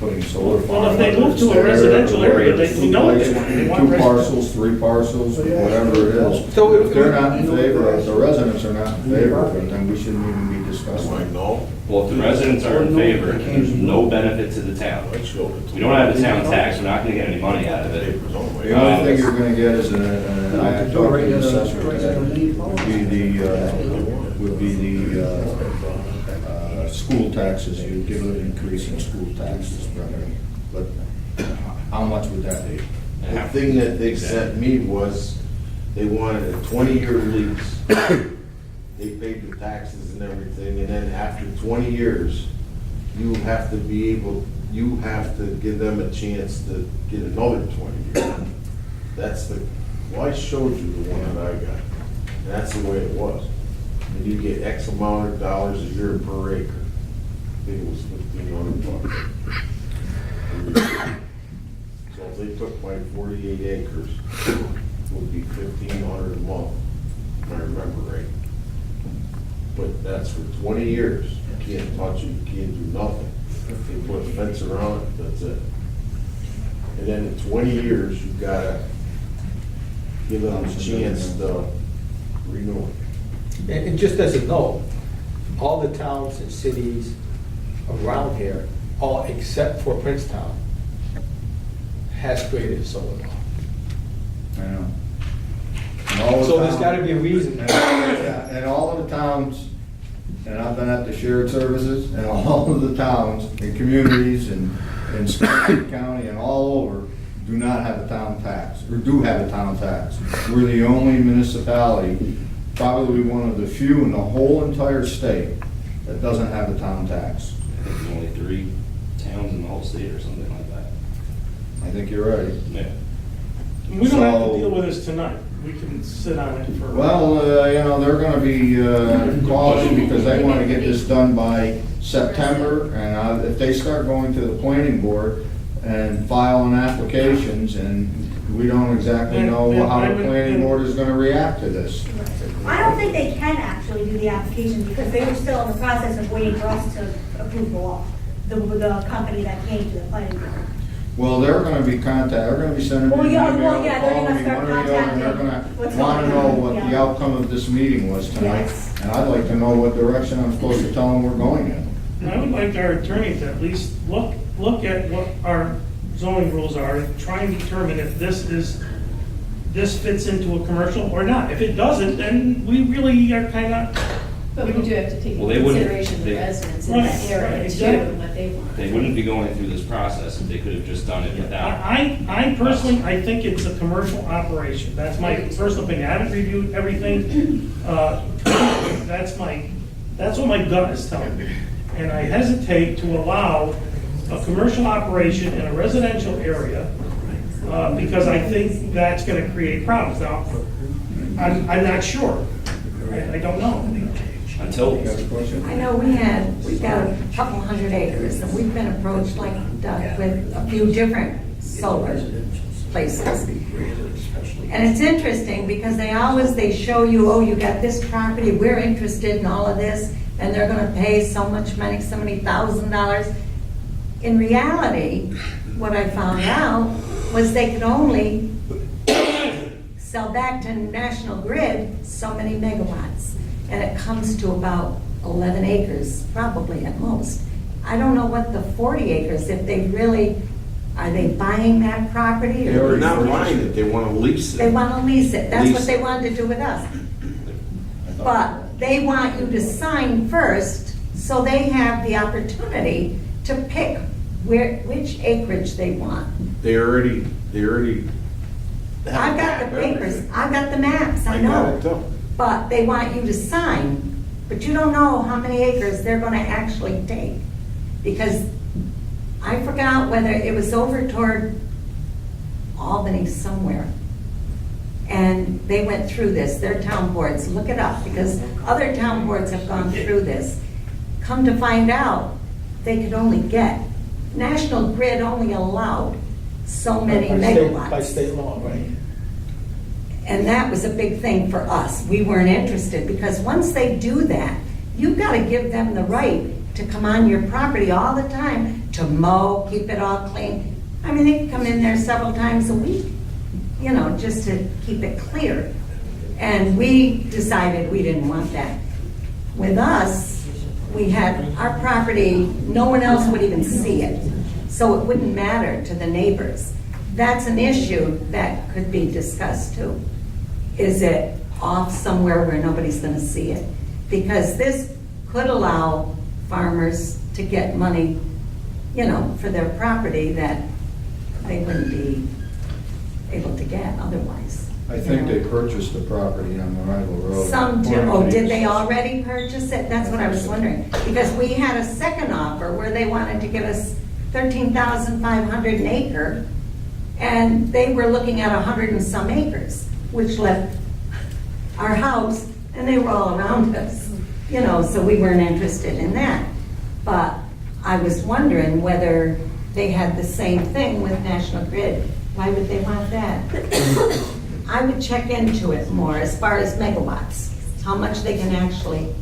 putting solar farms. Well, if they move to a residential area, we know they want 2 parcels, 3 parcels, whatever it is. So If they're not in favor, if the residents are not in favor of it, then we shouldn't even be discussing it. No. Well, if the residents are in favor, there's no benefit to the town. We don't have a town tax, we're not gonna get any money out of it. The only thing you're gonna get is I talked to the assessor today, would be the school taxes. You'd give it an increase in school taxes, but how much would that be? The thing that they sent me was, they wanted a 20-year lease. They paid the taxes and everything, and then after 20 years, you have to give them a chance to get another 20 years. That's the Well, I showed you the one that I got, and that's the way it was. And you get X amount of dollars a year per acre. I think it was $1,500. So if they took my 48 acres, it would be $1,500 a month, if I remember right. But that's for 20 years. You can't touch it, you can't do nothing. If they put a fence around it, that's it. And then in 20 years, you've gotta give them a chance to renew it. And just as a note, all the towns and cities around here, all except for Princetown, has created a solar law. I know. And all the So there's towns- gotta be a reason. Yeah, and all of the towns, and I've been at the shared services, and all of the towns and communities and Scottsdale County and all over do not have a town tax, or do have a town tax. We're the only municipality, probably one of the few in the whole entire state, that doesn't have a town tax. I think there's only 3 towns in the whole state or something like that. I think you're right. Yeah. We don't have to So- deal with this tonight. We can sit on it for. Well, they're gonna be calling because they wanna get this done by September, and if they start going to the planning board and filing applications, and we don't exactly know how the planning board is gonna react to this. I don't think they can actually do the application because they were still in the process of waiting for us to approve the law, the company that came to the planning board. Well, they're gonna be they're gonna be sending me Well, an yeah, email, well, yeah, they're calling gonna me, start one or the other, and they're contacting what's gonna wanna going know on, what the yeah. outcome of this meeting was tonight. Yes. And I'd like to know what direction I'm supposed to tell them we're going in. And I would like our attorney to at least look at what our zoning rules are and try and determine if this fits into a commercial or not. If it doesn't, then we really are kind of. But we do have to take Well, into they wouldn't- consideration the they- residents in Right, that area right, too, exactly. and what they want. They wouldn't be going through this process if they could have just done it without. I personally, I think it's a commercial operation. That's my personal opinion. I haven't reviewed everything. That's what my gut is telling me. And I hesitate to allow a commercial operation in a residential area because I think that's going to create problems. Now, I'm not sure. I don't know. Until, I know we've got a couple hundred acres, and we've been approached like Doug with a few different solar places. And it's interesting because they show you, oh, you got this property, we're interested in all of this, and they're gonna pay so much money, so many $1,000. In reality, what I found out was they could only sell back to National Grid so many megawatts. And it comes to about 11 acres, probably at most. I don't know what the 40 acres, if they really, are they buying that property? They're not buying it, they want to lease They it. want to lease it. That's Lease what they it. wanted to do with us. But they want you to sign first, so they have the opportunity to pick which acreage they want. They already. I've got the papers, I've got the maps, I I got know. it too. But they want you to sign, but you don't know how many acres they're gonna actually take. Because I forgot whether it was over toward Albany somewhere. And they went through this, their town boards, look it up, because other town boards have gone through this. Come to find out, they could only get, National Grid only allowed so many megawatts. By state law, right? And that was a big thing for us. We weren't interested, because once they do that, you've got to give them the right to come on your property all the time, to mow, keep it all clean. I mean, they can come in there several times a week, just to keep it clear. And we decided we didn't want that. With us, we had our property, no one else would even see it, so it wouldn't matter to the neighbors. That's an issue that could be discussed too. Is it off somewhere where nobody's gonna see it? Because this could allow farmers to get money, for their property that they wouldn't be able to get otherwise. I think they purchased the property on the rival road. Some do. Oh, did they already purchase it? That's what I was wondering. Because we had a second offer where they wanted to give us $13,500 an acre, and they were looking at 100 and some acres. which left our house, and they were all around us, you know, so we weren't interested in that. But I was wondering whether they had the same thing with National Grid. Why would they want that? I would check into it more as far as megawatts, how much they can actually.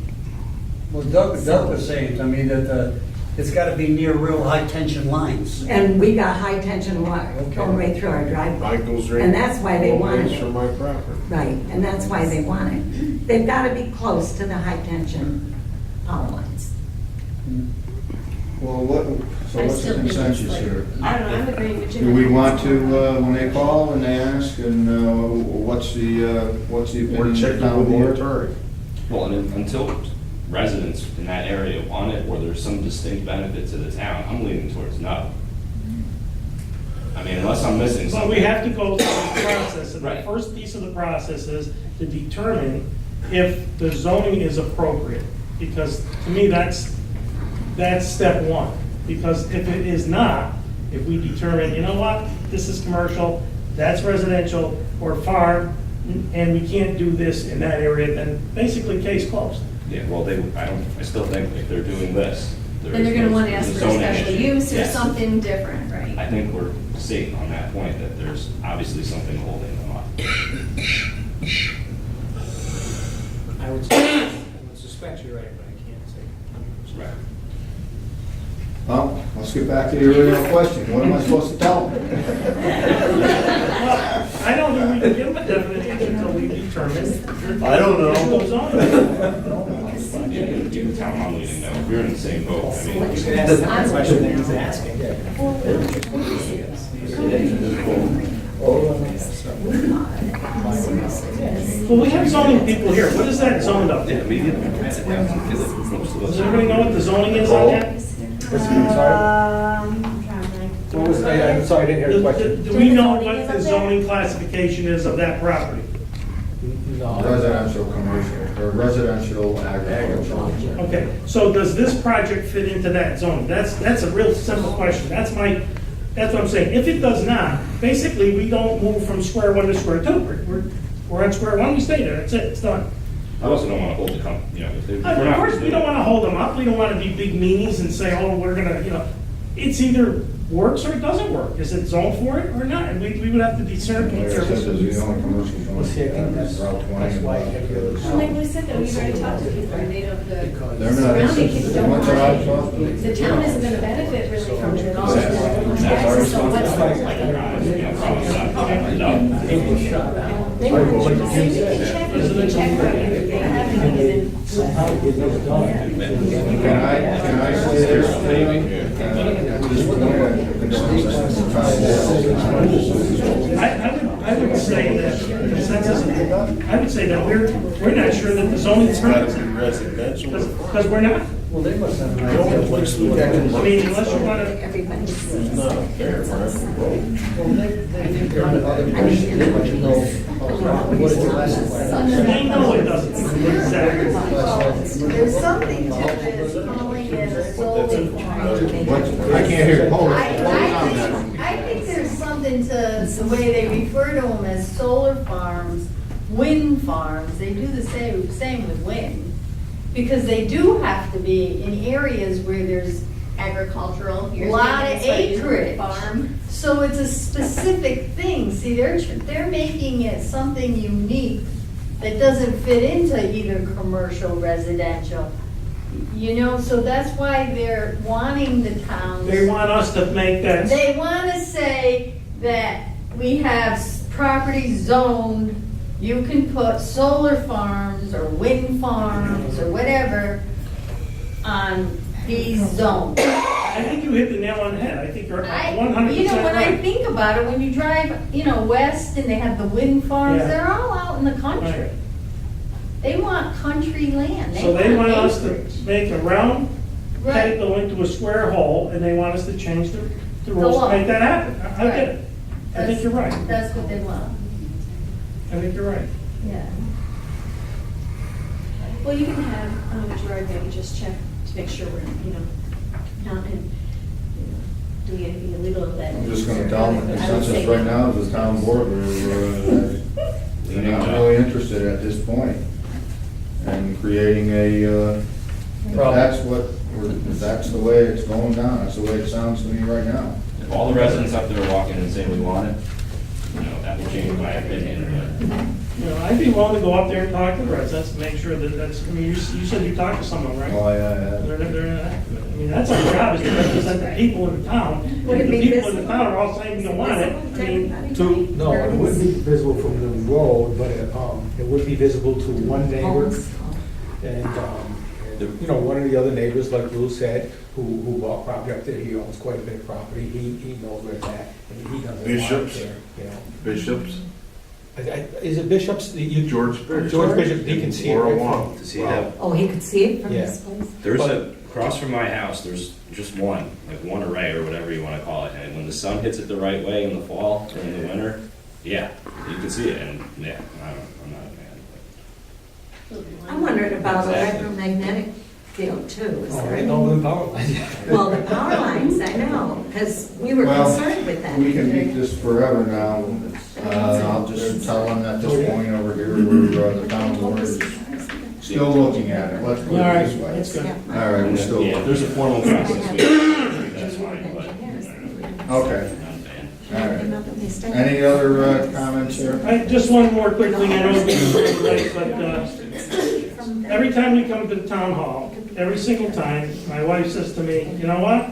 Well, Doug was saying to me that it's got to be near real high-tension lines. And we got high-tension wire going right through our driveway. Mine goes right. And that's why they want Ways it. from my property. Right, and that's why they want it. They've got to be close to the high-tension power lines. Well, what's the consensus here? I don't know, I'm agreeing with Jim. Do we want to, when they call and they ask, and what's the We're opinion of the checking town with the board? attorney. Well, and until residents in that area want it, or there's some distinct benefit to the town, I'm leaning towards no. I mean, unless I'm missing But something. we have to go through the process, and the Right. first piece of the process is to determine if the zoning is appropriate. Because to me, that's step one. Because if it is not, if we determine, you know what, this is commercial, that's residential, or farm, and we can't do this in that area, then basically case closed. Yeah, well, I still think if they're doing this. Then they're gonna wanna ask there's for a zoning special issue. use or Yes. something different, right? I think we're seeing on that point that there's obviously something holding them up. I would suspect you're right, but I can't say. Right. Well, let's get back to the original question. What am I supposed to tell them? Well, I don't think we can give them a definite answer until we determine. I don't know. What goes on. You can tell I'm leading though. If you're in the same boat, I mean. You could ask that question that he's asking. Well, we have zoning people here. What is that zoned up Yeah, to? we get them. Most of Does us. everybody know what the zoning is on that? I'm trying to think. What was, I'm sorry, I didn't hear the question. Do we know what the zoning classification is of that property? No. Residential, commercial, or residential agricultural. Okay, so does this project fit into that zone? That's a real simple question. That's what I'm saying. If it does not, basically, we don't move from square one to square two. We're on square one, we stay there. That's it, it's done. I also don't want to hold the company, you know, if we're Of not. course, we don't want to hold them up. We don't want to be big meanies and say, oh, we're gonna, you know, it's either works or it doesn't work. Is it zoned for it or not? And we would have to discern. Like I said, this is the only commercial zone. Well, see, I think that's Route 20 that's and why Route every other- 30. Well, like we said, though, we've already talked to people, and they don't, They're the not, surrounding kids don't once want they're out, it. it's off. The town isn't gonna benefit really from it at all. That's our So what's the responsibility. point? You know, probably not. No. People shut down. They want to check, we can check right if they haven't even. Can I say this, at this point, a consensus is the town board. I would say that consensus, I would say that we're not sure that the zoning is Gotta be residential. because we're not. Well, they must have an idea of what's the I mean, unless you want to, Everybody's. It's not fair for everybody. Well, they think they're in other places, they want to know what it's classified. they know it doesn't. Exactly. There's something to this calling it a solar farm. I can't hear you. Hold I on. think there's something to the way they refer to them as solar farms, wind farms. They do the same with wind. Because they do have to be in areas where there's Agricultural. a here's lot of maintenance, so you acreage. Farm. So it's a specific thing. See, they're making it something unique that doesn't fit into either commercial, residential. You know, so that's why they're wanting the towns. They want us to make that. They want to say that we have property zoned, you can put solar farms or wind farms or whatever on these zones. I think you hit the nail on the head. I think you're 100% You know, when I right. think about it, when you drive, you know, west and they have the wind farms, Yeah. they're all out in the country. Right. They want country land. So they want us to acreage. make a round Right. peg go into a square hole, and they want us to change the rules law. to make that happen. I get it. I That's- think you're right. That's what they want, I think you're right. yeah. Well, you can have, Gerard maybe just check to make sure we're, you know, not in, you know, doing anything illegal with that. I'm just gonna tell them the consensus right now is the town board, They're not really interested at this point in creating a, if that's the way it's going down, that's the way it sounds to me right now. If all the residents up there walk in and say we want it, that will change my opinion, I'd be willing to go up there and talk to the residents and make sure that that's, I mean, you said you talked to someone, right? Oh, yeah. I mean, that's our job, is to represent the people in the town. And Would if it the be people in the visible? town are all saying they want it, I mean, No, it wouldn't be visible from the road, but it would be visible to one neighbor. And, one of the other neighbors, like Lou said, who bought property up there, he owns quite a bit of property, he knows where it's at, and he doesn't want it Bishops? there, Bishops? Is it Bishop's? George Bishop. George Bishop, he can see it right from. To see that. Oh, he could see it from Yeah. his place? There's across from my house, there's just one array or whatever you want to call it. And when the sun hits it the right way in the fall or in the winter, yeah, you can see it. And yeah, I'm not a fan. I'm wondering about Exactly. electromagnetic field too. Is Oh, there I any? know the power lines. Well, the power lines, I know, because we were Well, concerned with that. We can beat this forever now. I'll just tell them at this point over here where the town board is still looking at it. Let's put all it right, this way. that's good. All right, we're still. Yeah, if there's a formal process, that's fine, but. Okay. All right. Any other comments here? Just one more quick thing, I know it's getting late, but every time we come to the town hall, every single time, my wife says to me, you know what?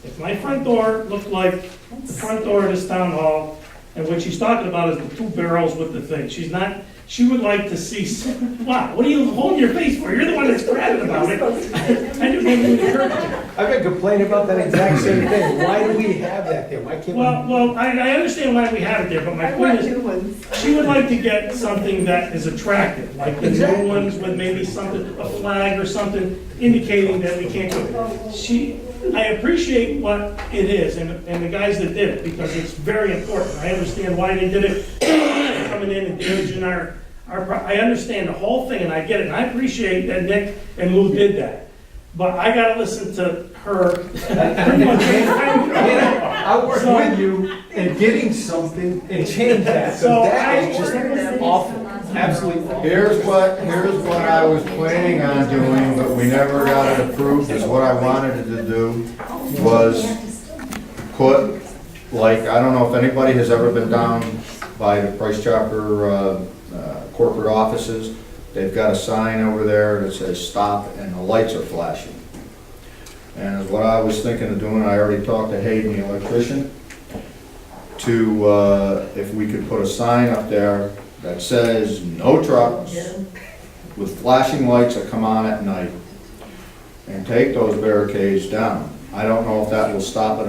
If my front door looked like the front door of this town hall, and what she's talking about is the two barrels with the thing, she would like to see, wow, what are you holding your face for? You're the one that's crabbing about it. I didn't even encourage you. I've been complaining about that exact same thing. Why do we have that there? Why can't we? Well, I understand why we have it there, but my point is, she would like to get something that is attractive, like the new ones with maybe something, a flag or something indicating that we can't go. I appreciate what it is and the guys that did it, because it's very important. I understand why they did it, coming in and damaging I understand the whole thing and I get it, and I appreciate that Nick and Lou did that. But I gotta listen to her. Pretty much every time we go. I work with you in getting something and change that, so that is just awful, absolutely awful. Here's what I was planning on doing, but we never got it approved, is what I wanted to do was put, I don't know if anybody has ever been down by the Price Chopper corporate offices. They've got a sign over there that says stop and the lights are flashing. And what I was thinking of doing, I already talked to Hayden, the electrician, if we could put a sign up there that says no trucks with flashing lights that come on at night, and take those barricades down. I don't know if that will stop it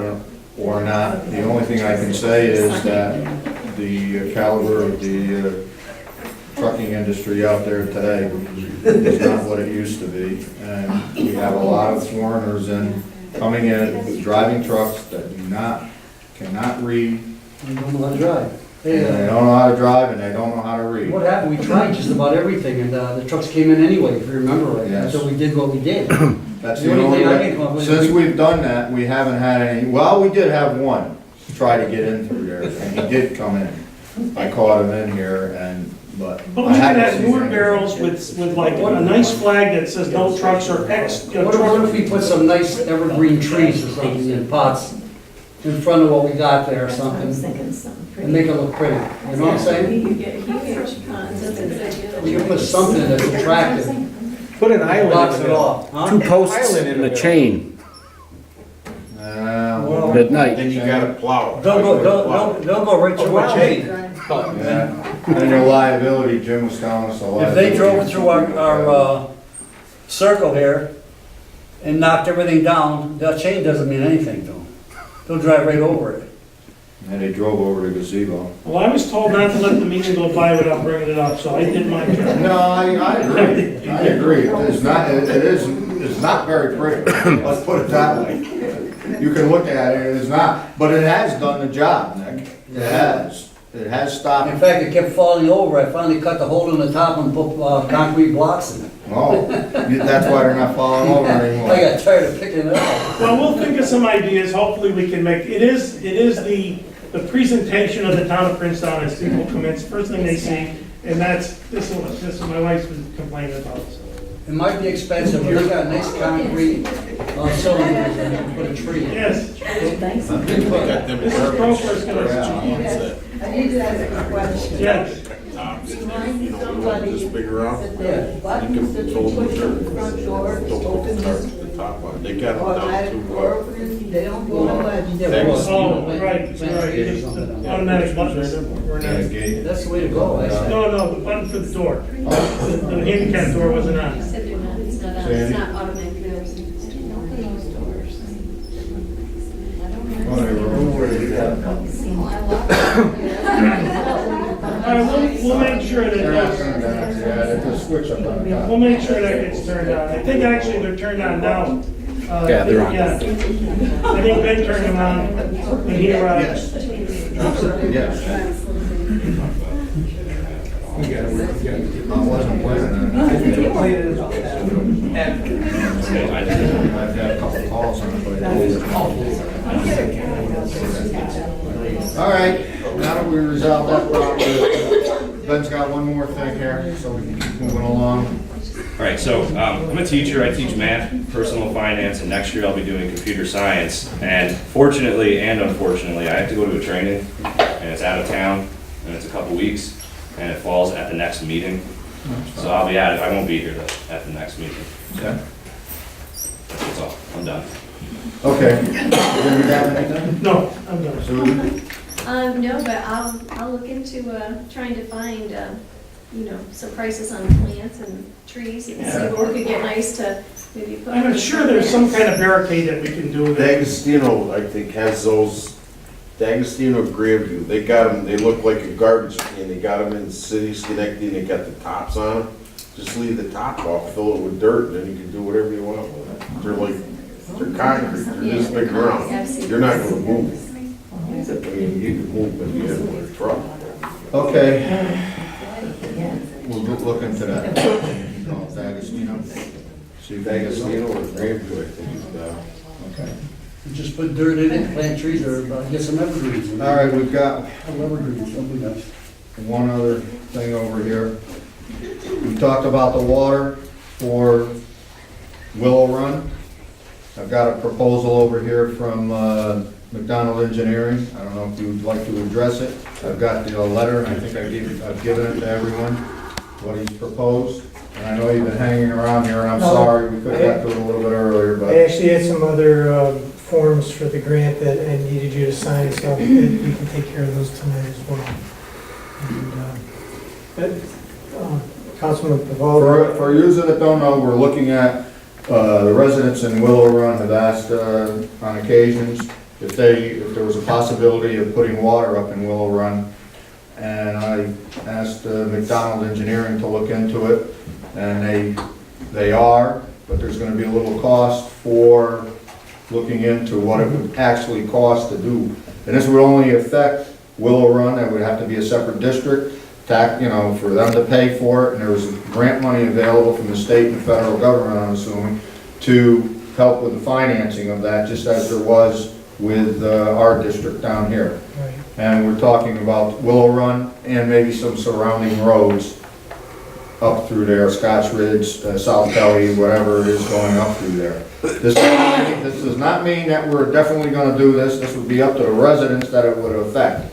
or not. The only thing I can say is that the caliber of the trucking industry out there today is not what it used to be. And we have a lot of foreigners coming in, driving trucks that cannot read. They don't know how to drive. And they don't know how to drive and they don't know how to read. What happened, we tried just about everything, and the trucks came in anyway, if you remember right. Yes. So we did what we did. That's The the only only thing I way. can come up with- Since we've done that, we haven't had any, well, we did have one try to get in through there, and he did come in. I caught him in here, but But I we could hadn't have seen newer anything. barrels with like a nice flag that says no trucks or X. What if we put some nice evergreen trees or something in pots in front of what we got there or something, and make it look pretty, you know what I'm saying? We can put something that's attractive. Put an island Blocks in it the middle. off, huh? Two posts Island in the and a middle. chain Well, at night. Then you gotta plow it. They'll go right through our chain. Yeah. And your liability, Jim was telling us a lot. If they drove through our circle here and knocked everything down, that chain doesn't mean anything to them. They'll drive right over it. And they drove over the gazebo. Well, I was told not to let the meeting go by without bringing it up, so I did my job. No, I agree. I agree. It's not very pretty. Let's put it that way. You can look at it, it's not, but it has done the job, Nick. It has. It has In stopped. fact, it kept falling over. I finally cut the hole in the top and put concrete blocks in it. Oh, that's why they're not falling over anymore. I got tired of picking it up. Well, we'll think of some ideas, hopefully we can make, it is the presentation of the town of Princetown as people come in, it's the first thing they see, And this is my wife's been complaining about, so. It might be expensive, but they got nice concrete cylinders and you can put a tree. Yes. Got them This is Grover's gonna. I need to ask a question. Yes. tops, you know, the one just bigger out. Yeah. You can control the dirt. Don't put the tarp at the top on it. They got them down to, They don't go much. Oh, right. It's automatic buttons. We're not- That's the way to go, I say. No, the button for the door. The handicap door wasn't on. You said they're not, it's not automatic doors. Open those doors. All right, we'll make sure that They're not those, turned on, yeah, they just switch up on the top. we'll make sure that gets turned on. I think actually they're turned on now. Yeah, they're on. Yeah. I think Ben turned them on when he arrived. Yes. I wasn't planning on it. I've had a couple calls on it, but all right, now that we resolved that problem, Ben's got one more thing here, so we can keep moving along. All right, so I'm a teacher. I teach math, personal finance, and next year I'll be doing computer science. And fortunately and unfortunately, I have to go to a training, and it's out of town, and it's a couple weeks, and it falls at the next meeting. So I'll be at it. I won't be here at the next meeting. Okay. That's all. I'm done. Okay. Do you have anything? No, I'm done. Susan? No, but I'll look into trying to find, some prices on plants and trees and see where we could get nice to maybe put. I'm sure there's some kind of barricade that we can do. D'Agostino, I think, has those, D'Agostino Grandview, they got them, they look like a garbage can, they got them in the city, Schenectady, and they got the tops on them. Just leave the top off, fill it with dirt, and then you can do whatever you want with it. They're concrete, they're this big around, you're not gonna move. I mean, you can move, but you have a truck. Okay. We'll look into that. Oh, D'Agostino. See, D'Agostino or Grandview, I think is, Okay. Just put dirt in it, plant trees, or get some evergreens. All right, we've got Evergreens, that'd be nice. one other thing over here. We talked about the water for Willow Run. I've got a proposal over here from McDonald Engineering. I don't know if you'd like to address it. I've got the letter, and I think I've given it to everyone, what he's proposed. And I know you've been hanging around here, and I'm sorry, we could have got to it a little bit earlier, I but actually had some other forms for the grant that I needed you to sign, so we can take care of those tonight as well. And, Councilman Paval. for users that don't know, we're looking at, the residents in Willow Run have asked on occasions if there was a possibility of putting water up in Willow Run. And I asked McDonald Engineering to look into it, and they are, but there's gonna be a little cost for looking into what it would actually cost to do. And this would only affect Willow Run, that would have to be a separate district, for them to pay for it, and there was grant money available from the state and federal government, I'm assuming, to help with the financing of that, just as there was with our district down here. Right. And we're talking about Willow Run and maybe some surrounding roads up through there, Scotch Ridge, South Kelly, whatever it is going up through there. This does not mean that we're definitely gonna do this. This would be up to the residents that it would affect.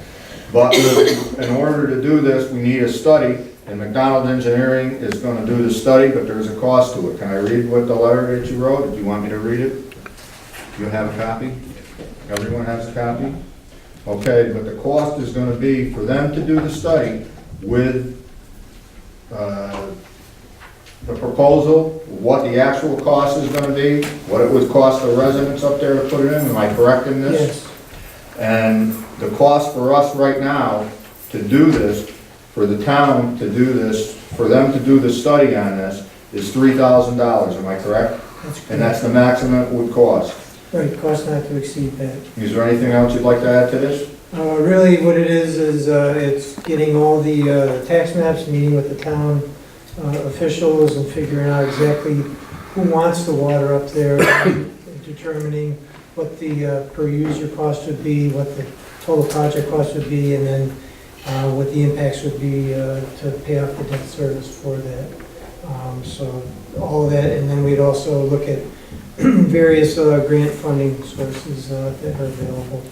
But in order to do this, we need a study, and McDonald Engineering is gonna do the study, but there's a cost to it. Can I read what the letter that you wrote? Do you want me to read it? You have a copy? Everyone has a copy? Okay, but the cost is gonna be for them to do the study with the proposal, what the actual cost is gonna be, what it would cost the residents up there to put it in. Am I correct in this? Yes. And the cost for us right now to do this, for the town to do this, for them to do the study on this, is $3,000, am I correct? And that's the maximum it would cost. Right, cost not to exceed that. Is there anything else you'd like to add to this? Really, what it is it's getting all the tax maps, meeting with the town officials and figuring out exactly who wants the water up there, and determining what the per user cost would be, what the total project cost would be, and then what the impacts would be to pay off the debt service for that. So all of that, and then we'd also look at various grant funding sources that are available.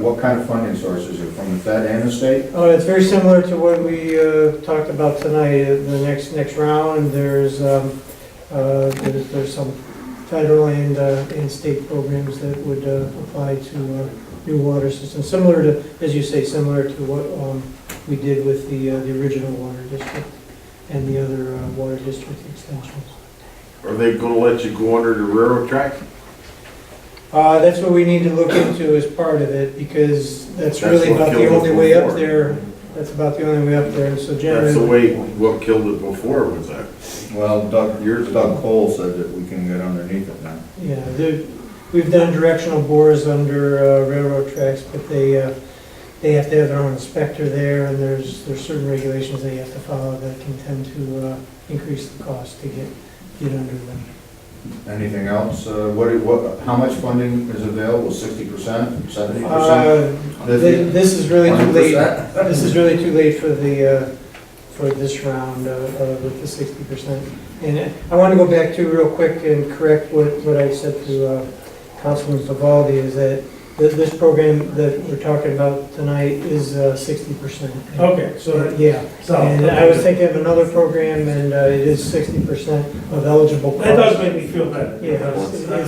What kind of funding sources are from the Fed and the state? Oh, it's very similar to what we talked about tonight. The next round, there's some federal and state programs that would apply to new water systems, similar to, as you say, similar to what we did with the original water district and the other water district extensions. Are they gonna let you go under the railroad track? That's what we need to look into as part of it, because that's really what about the killed it only way up before. there. That's about the only way up there, and so generally. That's the way, what killed it before was that. Well, Doug Cole said that we can get underneath it now. Yeah, we've done directional bores under railroad tracks, but they have to have their own inspector there, and there's certain regulations they have to follow that can tend to increase the cost to get under them. Anything else? How much funding is available? 60%, 70%? This is really too late. 100%? This is really too late for this round with the 60%. And I want to go back to real quick and correct what I said to Councilman Vivaldi, is that this program that we're talking about tonight is 60%. Okay, so. Yeah, So. and I was thinking of another program, and it is 60% of eligible costs. That does make me feel better. Yeah. I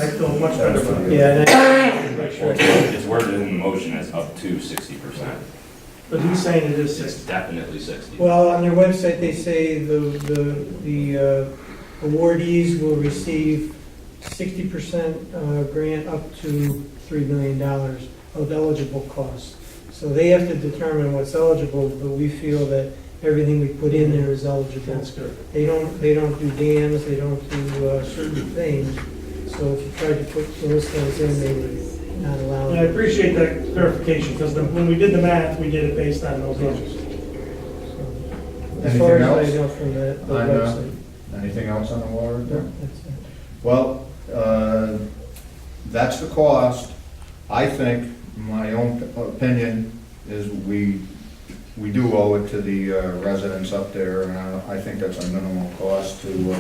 feel much better about it. Yeah, and Make sure. It's worded in the motion as up to 60%. But he's saying it is It's 60. definitely 60. well, on their website, they say the awardees will receive 60% grant up to $3 million of eligible costs. So they have to determine what's eligible, but we feel that everything we put in there is eligible. That's good. They don't do dams, they don't do certain things. So if you tried to put those things in, they would not allow And I it. appreciate that clarification, because when we did the math, we did it based on those numbers. As far Anything as I else? know from the On, website. Anything else on the water? No, that's it. Well, that's the cost. I think, my own opinion, is we do owe it to the residents up there, and I think that's a minimal cost to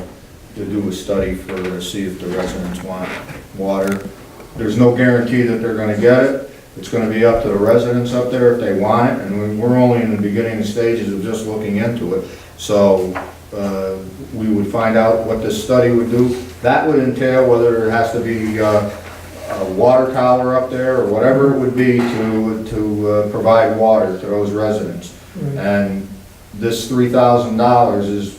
do a study to see if the residents want water. There's no guarantee that they're gonna get it. It's gonna be up to the residents up there if they want it, and we're only in the beginning stages of just looking into it. So, we would find out what this study would do. That would entail whether it has to be a water tower up there or whatever it would be to provide water to those residents. Right. And this $3,000 is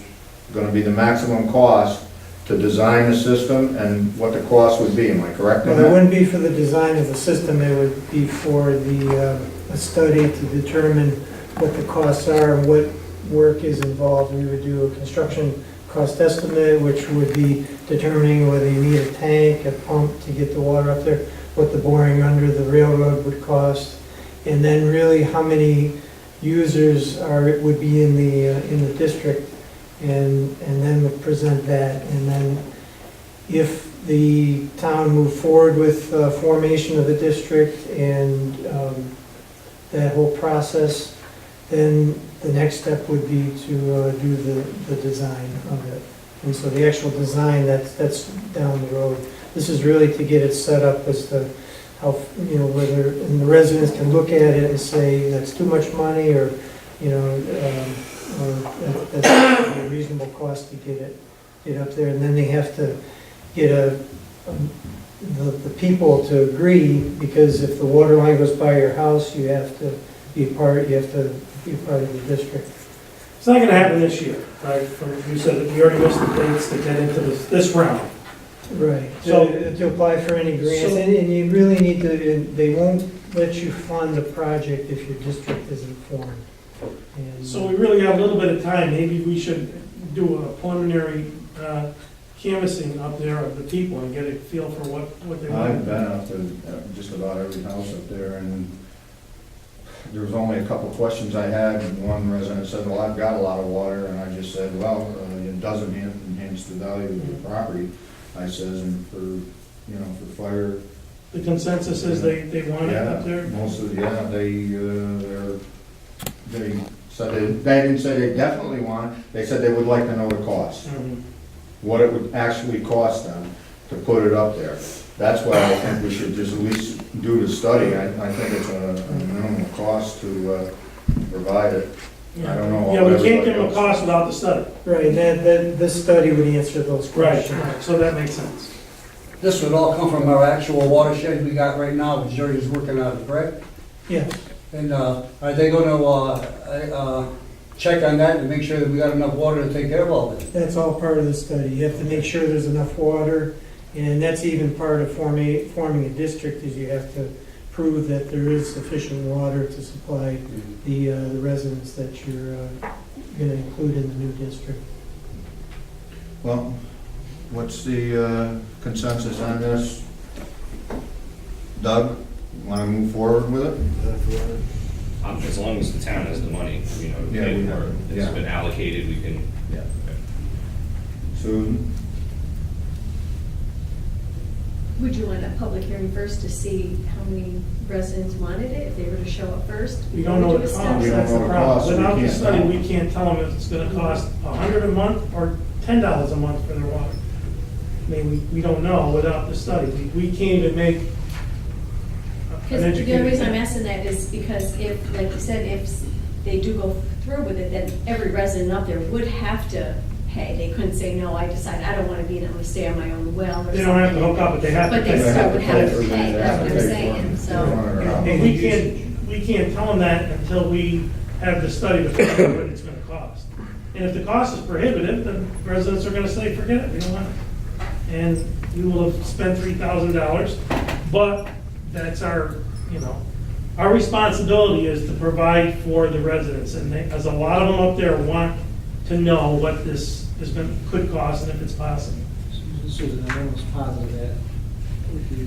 gonna be the maximum cost to design the system and what the cost would be. Am I correct in Well, it that? wouldn't be for the design of the system, it would be for a study to determine what the costs are and what work is involved. We would do a construction cost estimate, which would be determining whether you need a tank, a pump to get the water up there, what the boring under the railroad would cost, and then really how many users would be in the district, and then would present that. And then if the town moved forward with formation of the district and that whole process, then the next step would be to do the design of it. And so the actual design, that's down the road. This is really to get it set up as to how, whether, and the residents can look at it and say, that's too much money, or, or that's a reasonable cost to get up there. And then they have to get the people to agree, because if the water line goes by your house, you have to be part of the district. It's not gonna happen this year, right? You said that you already missed the dates to get into this round. Right, So- to apply for any grants, and you really need to, they won't let you fund a project if your district isn't formed. And- So we really have a little bit of time. Maybe we should do a preliminary canvassing up there of the people and get a feel for what they I've want. been up to just about every house up there, and there was only a couple questions I had, and one resident said, well, I've got a lot of water, and I just said, well, it doesn't enhance the value of your property. I says, and for fire. The consensus is they want it up there? Most of, they're they said they didn't say they definitely want it, they said they would like to know the cost. What it would actually cost them to put it up there. That's why I think we should just at least do the study. I think it's a minimal cost to provide it. I don't know. Yeah, we can't give them a cost without the study. Right, this study would answer those questions. Right, so that makes sense. This would all come from our actual watershed we got right now, which Jerry's working on, correct? Yes. And are they gonna check on that and make sure that we got enough water to take care of all this? That's all part of the study. You have to make sure there's enough water, and that's even part of forming a district, is you have to prove that there is sufficient water to supply the residents that you're going to include in the new district. Well, what's the consensus on this? Doug, want to move forward with it? As long as the town has the money, you know, to Yeah, pay we for have it. it. It's Yeah. been allocated, we can. Yeah. Susan? Would you want a public hearing first to see how many residents wanted it, if they were to show up first? We don't know Do the a cost, study? that's the know the problem. cost, we Without the can't study, know. we can't tell them if it's gonna cost $100 a month or $10 a month for their water. I mean, we don't know without the study. We can't even make an Because the educated. only reason I'm asking that is because if, like you said, if they do go through with it, then every resident up there would have to pay. They couldn't say, no, I decide I don't want to be in it, I'm going to stay on my own well or something. They don't have to hook up, but they have to But they pay. still would have to for it. pay, They that's have what to I'm pay for saying, it. so. And we can't tell them that until we have the study to figure out what it's gonna cost. And if the cost is prohibitive, then residents are gonna say, forget it, we don't want it. And we will have spent $3,000, but that's our, our responsibility is to provide for the residents. And as a lot of them up there want to know what this could cost and if it's possible. Susan, I'm almost positive that if you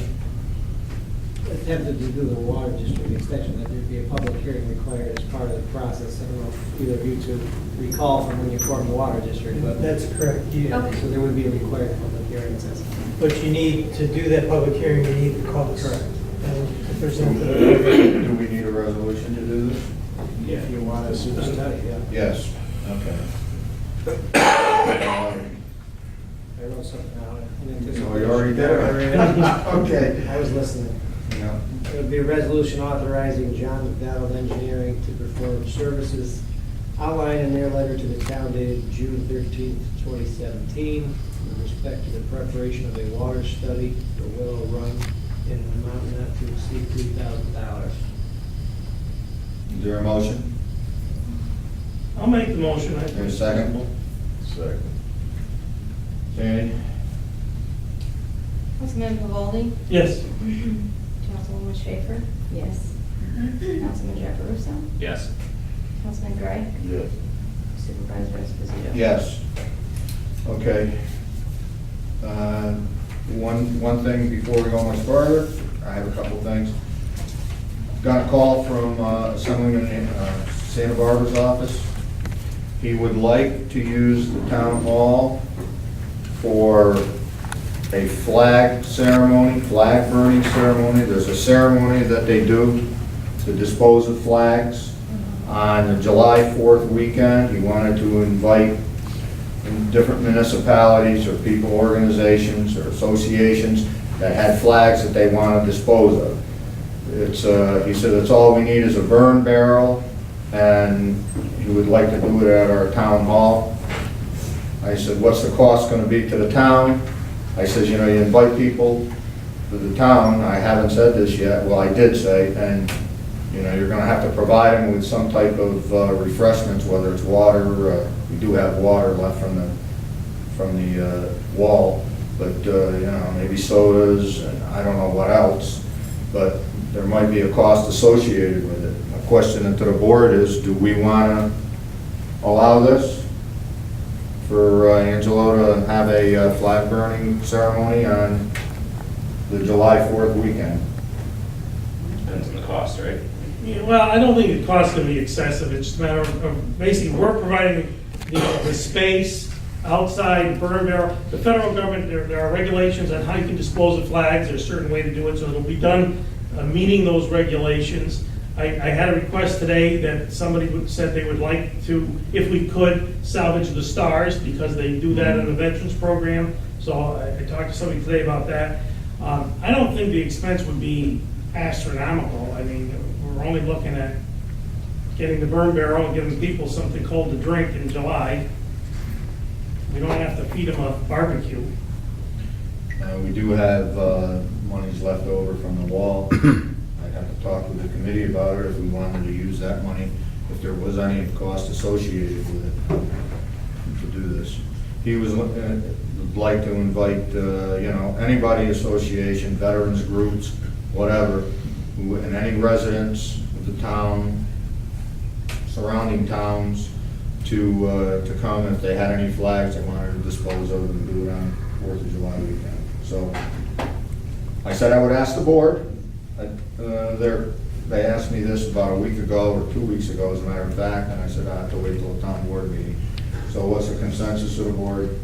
attempted to do the water district extension, that there'd be a public hearing required as part of the process. I don't know if either of you two recall from when you formed the water district, but. That's correct. Yeah, so there would be a required public hearing. But you need, to do that public hearing, you need the cost. Correct. And to present the. Do we need a resolution to do this? If you want to do the study, yeah. Yes, okay. I wrote something out. Oh, you already did it? Okay. I was listening. Yeah. It would be a resolution authorizing John McDonald Engineering to perform services outlined in their letter to the town dated June 13th, 2017, with respect to the preparation of a water study for Willow Run in an amount not to exceed $3,000. Is there a motion? I'll make the motion. Is there a second? Second. Sandy? Councilman Pavaldi? Yes. Councilwoman Schaefer? Yes. Councilman Jackaruso? Yes. Councilman Gray? Yes. Supervisor Esposito? Yes. Okay. One thing before we go much further, I have a couple of things. Got a call from Assemblyman Santa Barbara's office. He would like to use the town hall for a flag ceremony, flag burning ceremony. There's a ceremony that they do to dispose of flags on the July 4th weekend. He wanted to invite different municipalities or people, organizations or associations that had flags that they want to dispose of. It's, he said, it's all we need is a burn barrel, and he would like to do it at our town hall. I said, what's the cost going to be to the town? I said, you invite people to the town. I haven't said this yet. Well, I did say, and you're going to have to provide them with some type of refreshments, whether it's water. We do have water left from the wall, but maybe sodas, and I don't know what else. But there might be a cost associated with it. My question to the board is, do we want to allow this for Angelo to have a flag burning ceremony on the July 4th weekend? Depends on the cost, right? Yeah, well, I don't think the cost can be excessive. It's just a matter of basically, we're providing the space outside, burn barrel. The federal government, there are regulations on how you can dispose of flags. There's a certain way to do it, so it'll be done meeting those regulations. I had a request today that somebody said they would like to, if we could, salvage the stars, because they do that in the veterans program. So I talked to somebody today about that. I don't think the expense would be astronomical. I mean, we're only looking at getting the burn barrel and giving people something cold to drink in July. We don't have to feed them a barbecue. We do have monies left over from the wall. I'd have to talk with the committee about it if we wanted to use that money, if there was any cost associated with it to do this. He was, would like to invite, anybody, association, veterans groups, whatever, and any residents of the town, surrounding towns, to come if they had any flags they wanted to dispose of and do it on 4th of July weekend. So I said I would ask the board. They asked me this about a week ago or 2 weeks ago, as a matter of fact, and I said I have to wait till the town board meeting. So what's the consensus of the board?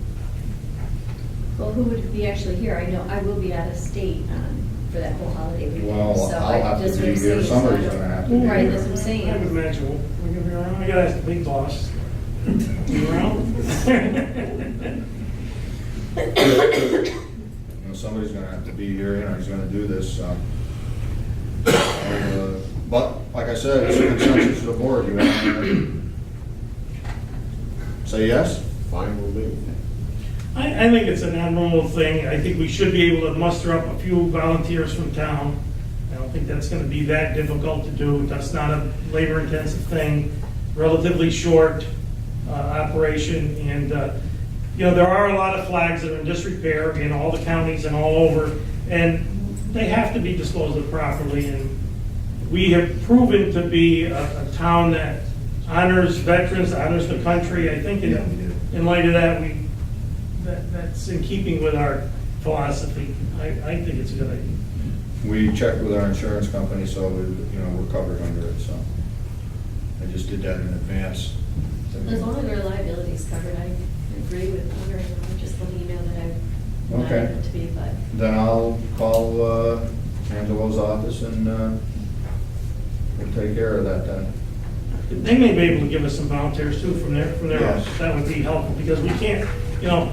Well, who would be actually here? I know I will be out of state for that whole holiday weekend. Well, so I'll have that's to what be I'm here. saying, so Somebody's I don't- gonna have to be Right, here. that's what I'm saying. I would imagine we're gonna be around. I gotta ask the big boss. You around? Somebody's gonna have to be here, he's gonna do this. But, like I said, it's a consensus of the board. You want to say yes? Fine with me. I think it's a non-normal thing. I think we should be able to muster up a few volunteers from town. I don't think that's gonna be that difficult to do. That's not a labor-intensive thing, relatively short operation. And, there are a lot of flags that are in disrepair in all the counties and all over, and they have to be disposed of properly. And we have proven to be a town that honors veterans, honors the country. I think in light of that, that's in keeping with our philosophy. I think it's a good idea. We checked with our insurance company, so we're covered under it, so. I just did that in advance. As long as our liability is covered, I agree with Hunter. I'm just letting you know that I'm not Okay. able to be, but. Then I'll call Angelo's office and we'll take care of that then. They may be able to give us some volunteers too from their Yes. office. That would be helpful, because we can't,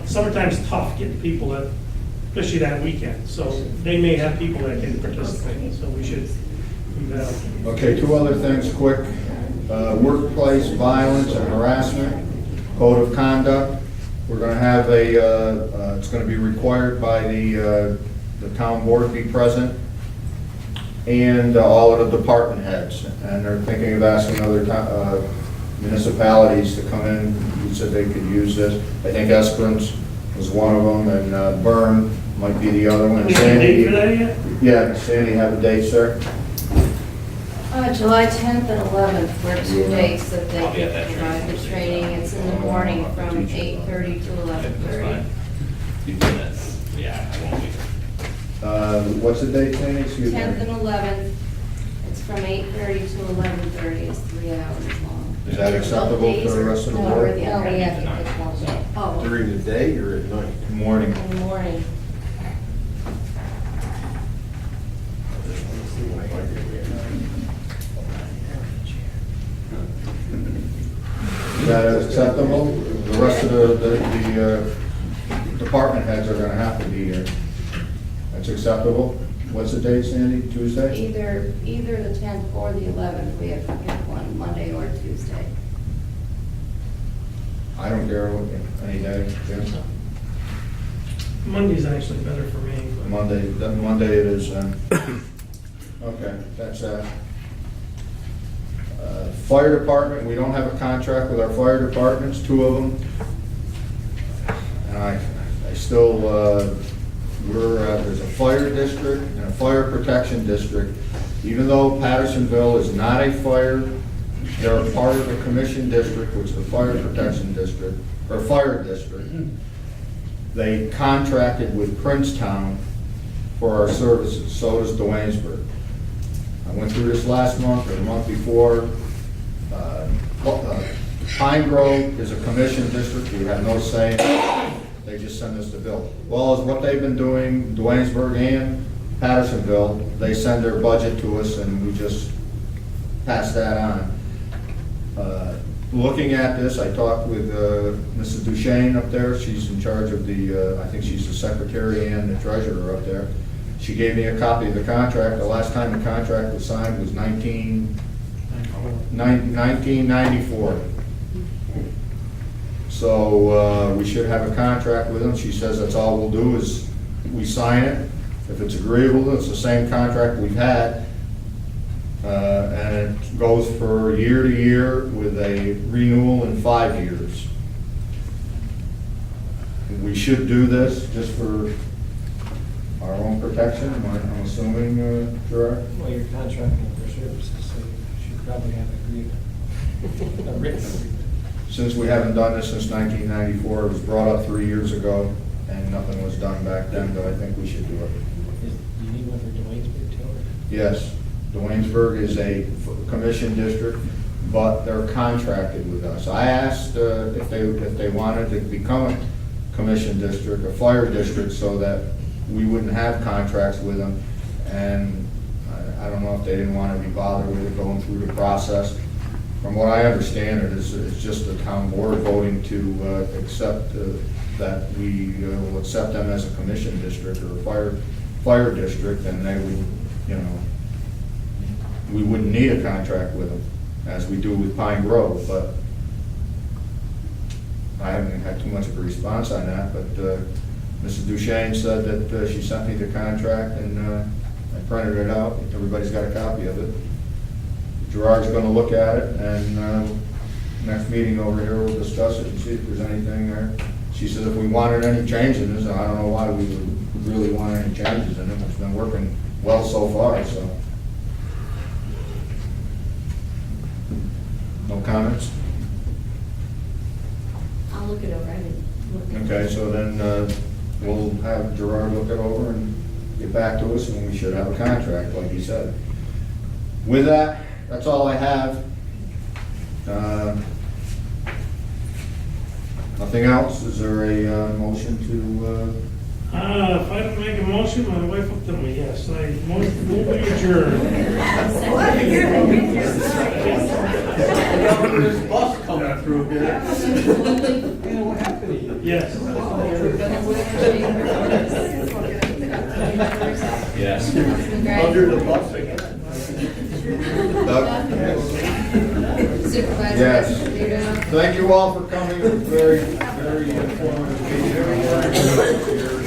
summertime's tough getting people that, especially that weekend. So they may have people that can participate, so we should do that. Okay, two other things quick. Workplace violence and harassment, code of conduct. We're gonna have it's gonna be required by the town board to be present, and all of the department heads. And they're thinking of asking other municipalities to come in who said they could use this. I think Esperance was one of them, and Byrne might be the other one. We have a date for that yet? Yeah, Sandy, have a date, sir? July 10th and 11th were two dates that they I'll be at that can provide the training. It's in the morning from 8:30 to 11:30. You did that. Yeah, I won't be. What's the date, Sandy? Excuse me. 10th and 11th, it's from 8:30 to 11:30, it's 3 hours long. Is that acceptable for the rest of the No, board? we have to pick one. Oh, During the day or at night? Morning. in the morning. Is that acceptable? The rest of the department heads are gonna have to be here. That's acceptable? What's the date, Sandy? Tuesday? Either the 10th or the 11th, we have to pick one, Monday or Tuesday. I don't care what, any day. Jim? Monday's actually better for me. but- Monday it is then. Okay, that's that. Fire department, we don't have a contract with our fire departments, two of them. And I still, there's a fire district and a fire protection district. Even though Pattersonville is not a fire, they're a part of the commission district, which is the fire protection district, or fire district. They contracted with Princetown for our services, so does Duanesburg. I went through this last month or the month before. Pine Grove is a commission district, we have no say. They just send us the bill. Well, as what they've been doing, Duanesburg and Pattersonville, they send their budget to us and we just pass that on. Looking at this, I talked with Mrs. Duchesne up there. She's in charge of the, I think she's the secretary and the treasurer up there. She gave me a copy of the contract. The last time the contract was signed was 1994. So we should have a contract with them. She says that's all we'll do is we sign it. If it's agreeable, it's the same contract we've had. And it goes for year to year with a renewal in 5 years. We should do this just for our own protection, I'm assuming, Gerard? Well, you're contracting for services, so you should probably have an agreement, a written agreement. Since we haven't done this since 1994, it was brought up 3 years ago, and nothing was done back then, but I think we should do it. Do you need one for Dwaynesburg too? Yes, Dwaynesburg is a commission district, but they're contracted with us. I asked if they wanted to become a commission district, a fire district, so that we wouldn't have contracts with them, and I don't know if they didn't want to be bothered with it going through the process. From what I understand, it's just the town board voting to accept that we will accept them as a commission district or a fire district, and they would, you know, we wouldn't need a contract with them as we do with Pine Grove, but I haven't had too much of a response on that, but Mrs. Duchesne said that she sent me the contract and I printed it out. Everybody's got a copy of it. Gerard's gonna look at it, and next meeting over here, we'll discuss it and see if there's anything there. She said if we wanted any changes in this, I don't know why we would really want any changes in it. It's been working well so far, so. No comments? I'll look it over, I didn't look at it. Okay, so then we'll have Gerard look it over and get back to us, and we should have a contract, like he said. With that, that's all I have. Nothing else? Is there a motion to? If I don't make a motion, my wife will tell me yes. I move to adjourn. There's a bus coming through here. What happened to you? Yes. Yes. Under the bus again. Doug? Supervisor. Yes. Thank you all for coming. It was very, very informative meeting.